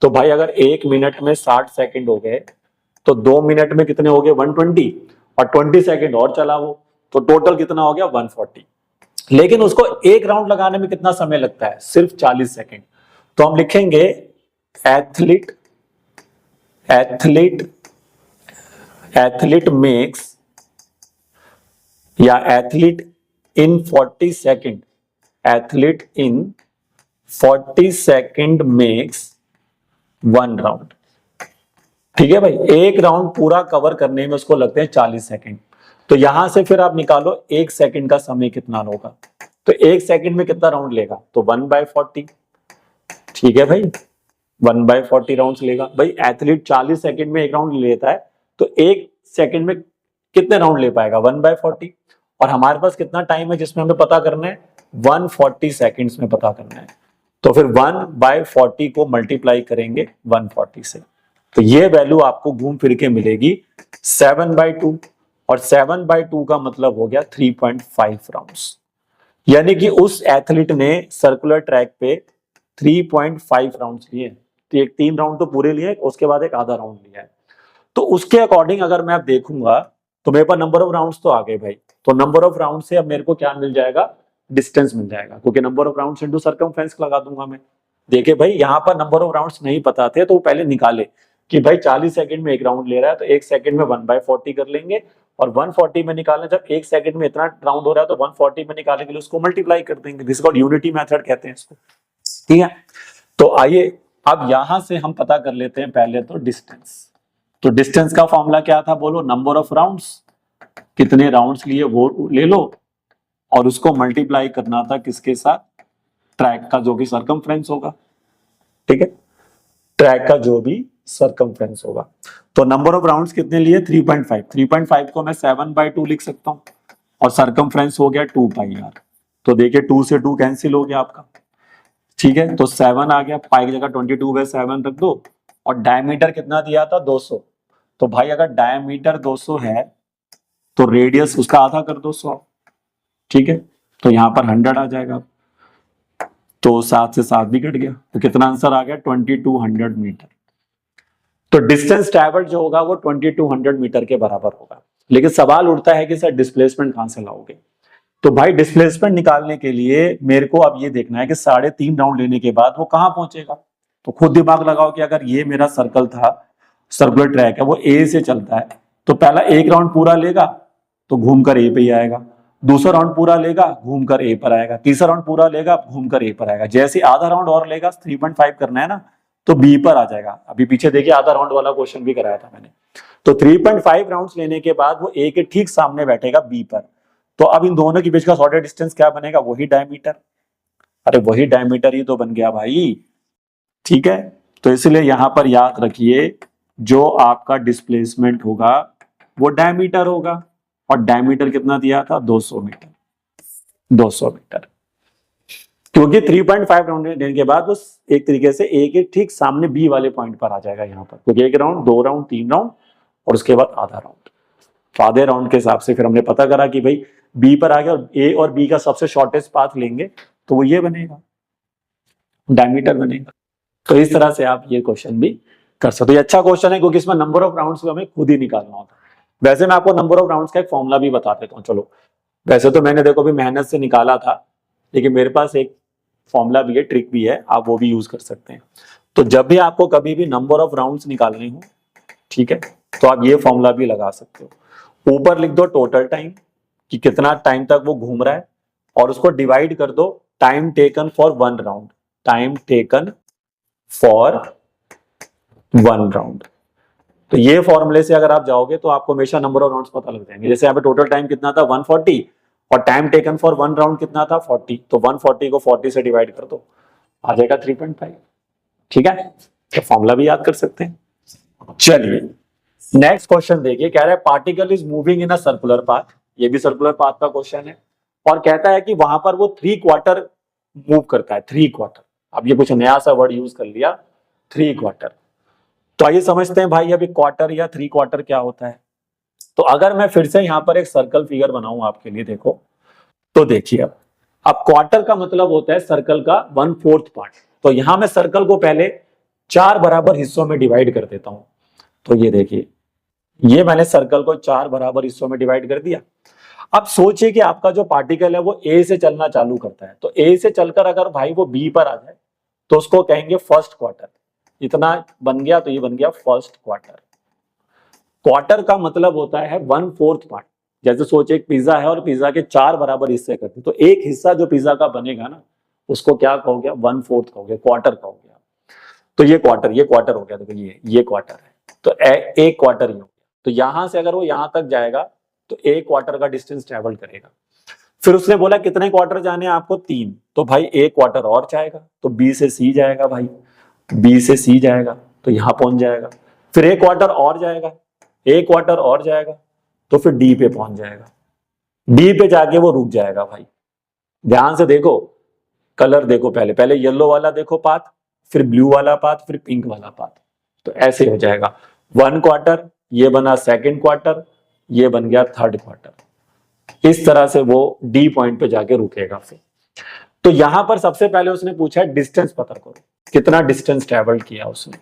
तो भाई अगर 1 मिनट में 60 सेकंड हो गए तो 2 मिनट में कितने हो गए, 120, और 20 सेकंड और चला वो, तो टोटल कितना हो गया, 140। लेकिन उसको एक राउंड लगाने में कितना समय लगता है, सिर्फ 40 सेकंड। तो हम लिखेंगे एथलीट मेक्स, या athlete in 40 second, athlete in 40 second makes 1 round. ठीक है भाई, एक राउंड पूरा कवर करने में उसको लगते हैं 40 सेकंड। तो यहां से फिर आप निकालो 1 सेकंड का समय कितना होगा, तो 1 सेकंड में कितना राउंड लेगा, तो 1/40। ठीक है भाई, 1/40 राउंड्स लेगा। भाई एथलीट 40 सेकंड में एक राउंड लेता है, तो 1 सेकंड में कितने राउंड ले पाएगा, 1/40। और हमारे पास कितना टाइम है जिसमें हमें पता करना है, 140 सेकंड्स में पता करना है। तो फिर 1/40 को मल्टीप्लाई करेंगे 140 से, तो ये वैल्यू आपको घूम फिर के मिलेगी 7/2, और 7/2 का मतलब हो गया 3.5 राउंड्स। यानी कि उस एथलीट ने सर्कुलर ट्रैक पे 3.5 राउंड्स लिए। तो एक 3 राउंड तो पूरे लिए, उसके बाद एक आधा राउंड लिया है। तो उसके अकॉर्डिंग अगर मैं अब देखूंगा तो मेरे पास नंबर ऑफ राउंड्स तो आ गए भाई, तो नंबर ऑफ राउंड से अब मेरे को क्या मिल जाएगा, डिस्टेंस मिल जाएगा, क्योंकि number of rounds into circumference लगा दूंगा मैं। देखिए भाई यहाँ पर नंबर ऑफ राउंड्स नहीं पता थे तो वो पहले निकाले कि भाई 40 सेकंड में एक राउंड ले रहा है तो एक सेकंड में 1/40 कर लेंगे, और 140 में निकालना, जब एक सेकंड में इतना राउंड हो रहा है तो 140 में निकालने के लिए उसको मल्टीप्लाई कर देंगे, दिस कॉल्ड यूनिटी मेथड कहते हैं इसको। ठीक है, तो आइए अब यहां से हम पता कर लेते हैं पहले तो डिस्टेंस। तो डिस्टेंस का फॉर्मूला क्या था बोलो, नंबर ऑफ राउंड्स, कितने राउंड्स लिए वो ले लो, और उसको मल्टीप्लाई करना था किसके साथ, ट्रैक का जो भी सरकमफ्रेंस होगा। ठीक है, ट्रैक का जो भी सरकमफ्रेंस होगा। तो नंबर ऑफ राउंड्स कितने लिए, 3.5। 3.5 को मैं 7/2 लिख सकता हूं, और सरकमफ्रेंस हो गया 2πr। तो देखिए 2 से 2 कैंसिल हो गया आपका। ठीक है, तो 7 आ गया, पाई की जगह 22/7 रख दो, और डायमीटर कितना दिया था 200। तो भाई अगर डायमीटर 200 है तो रेडियस उसका आधा कर दो 100। ठीक है, तो यहां पर 100 आ जाएगा, तो 7 से 7 भी कट गया, तो कितना आंसर आ गया 2200 मीटर। तो डिस्टेंस ट्रैवल्ड जो होगा वो 2200 मीटर के बराबर होगा। लेकिन सवाल उठता है कि सर डिस्प्लेसमेंट कहां से लाओगे, तो भाई डिस्प्लेसमेंट निकालने के लिए मेरे को अब ये देखना है कि 3.5 राउंड लेने के बाद वो कहां पहुंचेगा। तो खुद दिमाग लगाओ कि अगर ये मेरा सर्कल था, सर्कुलर ट्रैक है, वो ए से चलता है, तो पहला एक राउंड पूरा लेगा तो घूमकर ए पे ही आएगा, दूसरा राउंड पूरा लेगा घूमकर ए पर आएगा, तीसरा राउंड पूरा लेगा घूमकर ए पर आएगा, जैसे आधा राउंड और लेगा 3.5 करना है ना तो बी पर आ जाएगा। अभी पीछे देखिए आधा राउंड वाला क्वेश्चन भी कराया था मैंने। तो 3.5 राउंड्स लेने के बाद वो ए के ठीक सामने बैठेगा बी पर। तो अब इन दोनों के बीच का शॉर्टेस्ट डिस्टेंस क्या बनेगा, वही डायमीटर। अरे वही डायमीटर ही तो बन गया भाई। ठीक है, तो इसलिए यहां पर याद रखिए जो आपका डिस्प्लेसमेंट होगा वो डायमीटर होगा, और डायमीटर कितना दिया था 200 मीटर। 200 मीटर, क्योंकि 3.5 राउंड लेने के बाद वो एक तरीके से ए के ठीक सामने बी वाले पॉइंट पर आ जाएगा यहाँ पर, क्योंकि एक राउंड, 2 राउंड, 3 राउंड और उसके बाद आधा राउंड। तो आधे राउंड के हिसाब से फिर हमने पता करा कि भाई बी पर आ गया, और ए और बी का सबसे शॉर्टेस्ट पाथ लेंगे तो वो ये बनेगा, डायमीटर बनेगा। तो इस तरह से आप ये क्वेश्चन भी कर सकते हो। ये अच्छा क्वेश्चन है क्योंकि इसमें नंबर ऑफ राउंड्स भी हमें खुद ही निकालना होता है। वैसे मैं आपको नंबर ऑफ राउंड्स का एक फॉर्मूला भी बता देता हूँ। चलो, वैसे तो मैंने देखो भी मेहनत से निकाला था, लेकिन मेरे पास एक फॉर्मूला भी है, ट्रिक भी है, आप वो भी यूज कर सकते हैं। तो जब भी आपको कभी भी नंबर ऑफ राउंड्स निकालने हो, ठीक है, तो आप ये फॉर्मूला भी लगा सकते हो। ऊपर लिख दो टोटल टाइम कि कितना टाइम तक वो घूम रहा है, और उसको डिवाइड कर दो time taken for 1 round, time taken for 1 round. तो ये फॉर्मूले से अगर आप जाओगे तो आपको हमेशा नंबर ऑफ राउंड्स पता लग जाएंगे। जैसे यहाँ पे टोटल टाइम कितना था 140, और टाइम टेकन फॉर 1 राउंड कितना था 40, तो 140 को 40 से डिवाइड कर दो, आ जाएगा 3.5। ठीक है, तो फॉर्मूला भी याद कर सकते हैं। चलिए नेक्स्ट क्वेश्चन देखिए, कह रहा है particle is moving in a circular path. ये भी सर्कुलर पाथ का क्वेश्चन है, और कहता है कि वहां पर वो 3/4 मूव करता है, 3/4। अब ये कुछ नया सा वर्ड यूज कर लिया, 3/4। तो आइए समझते हैं भाई अभी क्वार्टर या 3/4 क्या होता है। तो अगर मैं फिर से यहां पर एक सर्कल फिगर बनाऊं आपके लिए, देखो तो देखिए अब क्वार्टर का मतलब होता है सर्कल का 1/4 पार्ट। तो यहां मैं सर्कल को पहले 4 बराबर हिस्सों में डिवाइड कर देता हूं। तो ये देखिए, ये मैंने सर्कल को 4 बराबर हिस्सों में डिवाइड कर दिया। अब सोचिए कि आपका जो पार्टिकल है वो ए से चलना चालू करता है, तो ए से चलकर अगर भाई वो बी पर आ जाए तो उसको कहेंगे फर्स्ट क्वार्टर। इतना बन गया तो ये बन गया फर्स्ट क्वार्टर। क्वार्टर का मतलब होता है 1/4 पार्ट। जैसे सोचिए एक पिज्जा है और पिज्जा के 4 बराबर हिस्से करते, तो एक हिस्सा जो पिज्जा का बनेगा ना उसको क्या कहोगे, 1/4 कहोगे, क्वार्टर कहोगे। तो ये क्वार्टर हो गया, देखो ये क्वार्टर है, तो एक क्वार्टर ही हो गया। तो यहां से अगर वो यहां तक जाएगा तो एक क्वार्टर का डिस्टेंस ट्रेवल करेगा। फिर उसने बोला कितने क्वार्टर जाने हैं आपको, 3। तो भाई एक क्वार्टर और जाएगा, तो बी से सी जाएगा भाई, बी से सी जाएगा तो यहां पहुंच जाएगा। फिर एक क्वार्टर और जाएगा, एक क्वार्टर और जाएगा तो फिर डी पे पहुंच जाएगा। डी पे जाके वो रुक जाएगा भाई। ध्यान से देखो, कलर देखो, पहले येलो वाला देखो पाथ, फिर ब्लू वाला पाथ, फिर पिंक वाला पाथ। तो ऐसे हो जाएगा 1 क्वार्टर, ये बना सेकंड क्वार्टर, ये बन गया थर्ड क्वार्टर। इस तरह से वो डी पॉइंट पे जाके रुकेगा। फिर तो यहां पर सबसे पहले उसने पूछा डिस्टेंस पता करो, कितना डिस्टेंस ट्रेवल किया उसने।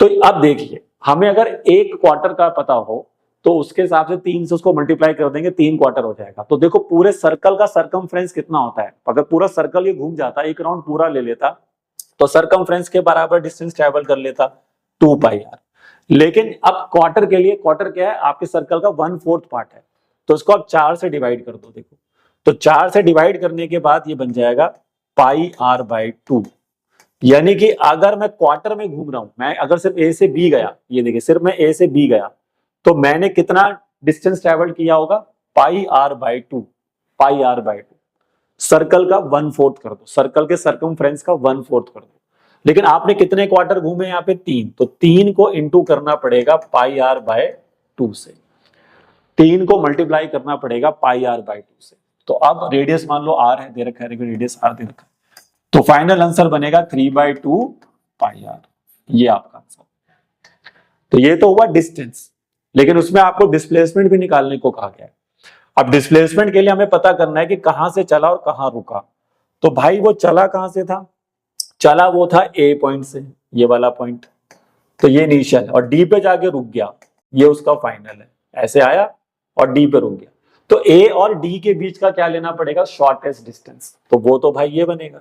तो अब देखिए, हमें अगर एक क्वार्टर का पता हो तो उसके हिसाब से 3 से उसको मल्टीप्लाई कर देंगे, 3 क्वार्टर हो जाएगा। तो देखो पूरे सर्कल का सरकमफ्रेंस कितना होता है, अगर पूरा सर्कल ये घूम जाता, एक राउंड पूरा ले लेता, तो सरकमफ्रेंस के बराबर डिस्टेंस ट्रेवल कर लेता 2 पाई आर। लेकिन अब क्वार्टर के लिए, क्वार्टर क्या है, आपके सर्कल का 1/4 पार्ट है, तो इसको आप 4 से डिवाइड कर दो। देखो तो 4 से डिवाइड करने के बाद ये बन जाएगा पाई आर बाई 2। यानी कि अगर मैं क्वार्टर में घूम रहा हूं, मैं अगर सिर्फ ए से बी गया, ये देखिए सिर्फ मैं ए से बी गया, तो मैंने कितना डिस्टेंस ट्रेवल किया होगा, pi R by 2, pi R by 2। Circle का 1/4 कर दो, सर्कल के सरकमफ्रेंस का 1/4 कर दो। लेकिन आपने कितने क्वार्टर घूमे यहाँ पे, 3, तो 3 को इंटू करना पड़ेगा पाई आर बाय 2 से, 3 को मल्टीप्लाई करना पड़ेगा पाई आर बाय 2 से। तो अब रेडियस मान लो आर है, दे रखा है, रेडियस आर दे रखा है, तो फाइनल आंसर बनेगा 3/2 पाई आर, ये आपका आंसर। तो ये तो हुआ डिस्टेंस, लेकिन उसमें आपको डिस्प्लेसमेंट भी निकालने को कहा गया है। अब डिस्प्लेसमेंट के लिए हमें पता करना है कि कहां से चला और कहां रुका। तो भाई वो चला कहां से था, चला वो था ए पॉइंट से, ये वाला पॉइंट, तो ये इनिशियल है, और डी पे जाके रुक गया, ये उसका फाइनल है। ऐसे आया और डी पे रुक गया, तो ए और डी के बीच का क्या लेना पड़ेगा, शॉर्टेस्ट डिस्टेंस, तो वो तो भाई ये बनेगा,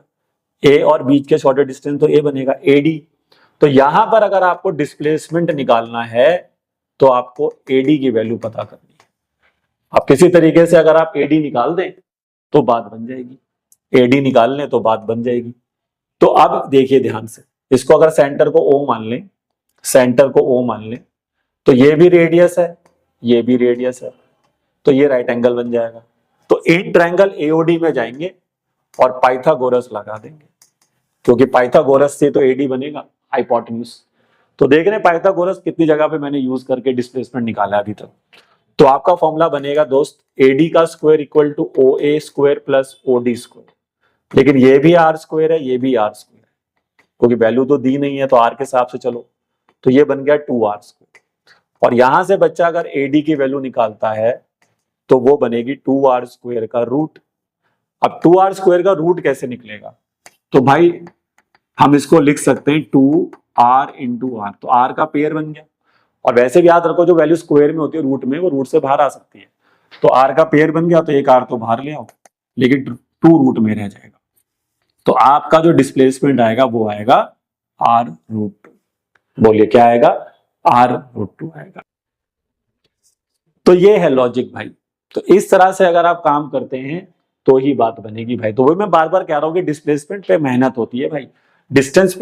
ए और बीच के शॉर्टेस्ट डिस्टेंस तो ए बनेगा, एडी। तो यहां पर अगर आपको डिस्प्लेसमेंट निकालना है तो आपको एडी की वैल्यू पता करनी है। अब किसी तरीके से अगर आप एडी निकाल दें तो बात बन जाएगी, एडी निकाल लें तो बात बन जाएगी। तो अब देखिए ध्यान से, इसको अगर सेंटर को ओ मान लें, सेंटर को ओ मान लें, तो ये भी रेडियस है, ये भी रेडियस है, तो ये राइट एंगल बन जाएगा। तो इन ट्रायंगल एओडी में जाएंगे और पाइथागोरस लगा देंगे, क्योंकि पाइथागोरस से तो एडी बनेगा, हाइपोटेन्यूज। तो देख रहे हैं पाइथागोरस कितनी जगह पे मैंने यूज करके डिस्प्लेसमेंट निकाला अभी तक। तो आपका फॉर्मूला बनेगा दोस्त, एडी का square equal to O A square plus O D square. लेकिन ये भी आर स्क्वायर है, ये भी आर स्क्वायर है, क्योंकि वैल्यू तो दी नहीं है, तो आर के हिसाब से चलो, तो ये बन गया 2r स्क्वायर। और यहां से बच्चा अगर एडी की वैल्यू निकालता है तो वो बनेगी 2r स्क्वायर का रूट। अब 2r स्क्वायर का रूट कैसे निकलेगा, तो भाई हम इसको लिख सकते हैं 2r इंटू आर, तो r का पेयर बन गया। और वैसे भी याद रखो, जो वैल्यू स्क्वायर में होती है रूट में, वो रूट से बाहर आ सकती है, तो r का पेयर बन गया, तो एक r तो बाहर ले आओ, लेकिन 2 रूट में रह जाएगा। तो आपका जो डिस्प्लेसमेंट आएगा वो आएगा r√2। बोलिए क्या आएगा, r√2 आएगा। तो ये है लॉजिक भाई। तो इस तरह से अगर आप काम करते हैं तो ही बात बनेगी भाई। तो वही मैं बार बार कह रहा हूं कि डिस्प्लेसमेंट पे मेहनत होती है भाई। डिस्टेंस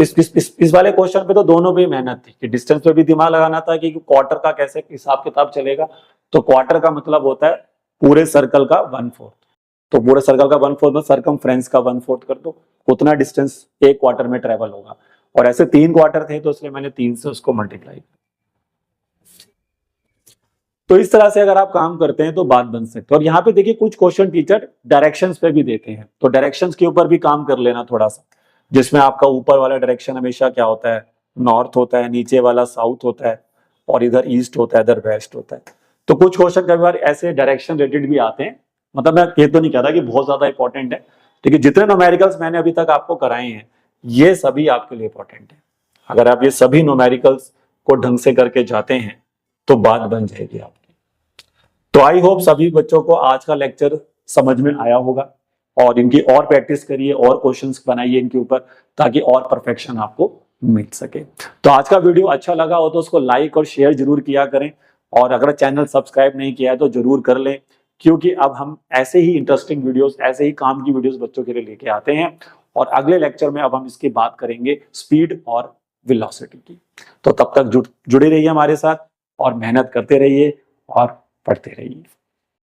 इस वाले क्वेश्चन पे तो दोनों पे मेहनत थी, कि डिस्टेंस पे भी दिमाग लगाना था कि क्वार्टर का कैसे हिसाब किताब चलेगा। तो क्वार्टर का मतलब होता है पूरे सर्कल का 1/4, तो पूरे सर्कल का 1/4 में सरकमफ्रेंस का 1/4 कर दो, उतना डिस्टेंस एक क्वार्टर में ट्रेवल होगा। और ऐसे 3 क्वार्टर थे तो इसलिए मैंने 3 से उसको मल्टीप्लाई किया। तो इस तरह से अगर आप काम करते हैं तो बात बन सकती है। और यहाँ पे देखिए कुछ क्वेश्चन टीचर डायरेक्शंस पे भी देते हैं, तो डायरेक्शंस के ऊपर भी काम कर लेना थोड़ा सा, जिसमें आपका ऊपर वाला डायरेक्शन हमेशा क्या होता है, नॉर्थ होता है, नीचे वाला साउथ होता है, और इधर ईस्ट होता है, इधर वेस्ट होता है। तो कुछ क्वेश्चन कई बार ऐसे डायरेक्शन रिलेटेड भी आते हैं। मतलब मैं ये तो नहीं कह रहा कि बहुत ज्यादा इंपॉर्टेंट है, लेकिन जितने न्यूमेरिकल्स मैंने अभी तक आपको कराए हैं ये सभी आपके लिए इंपॉर्टेंट है। अगर आप ये सभी न्यूमेरिकल्स को ढंग से करके जाते हैं तो बात बन जाएगी आपकी। तो आई होप सभी बच्चों को आज का लेक्चर समझ में आया होगा, और इनकी और प्रैक्टिस करिए और क्वेश्चंस बनाइए इनके ऊपर, ताकि और परफेक्शन आपको मिल सके। तो आज का वीडियो अच्छा लगा हो तो उसको लाइक और शेयर जरूर किया करें, और अगर चैनल सब्सक्राइब नहीं किया है तो जरूर कर लें, क्योंकि अब हम ऐसे ही इंटरेस्टिंग वीडियोस, ऐसे ही काम की वीडियोस बच्चों के लिए लेके आते हैं। और अगले लेक्चर में अब हम इसकी बात करेंगे स्पीड और वेलोसिटी की। तो तब तक जुड़े रहिए हमारे साथ और मेहनत करते रहिए और पढ़ते रहिए।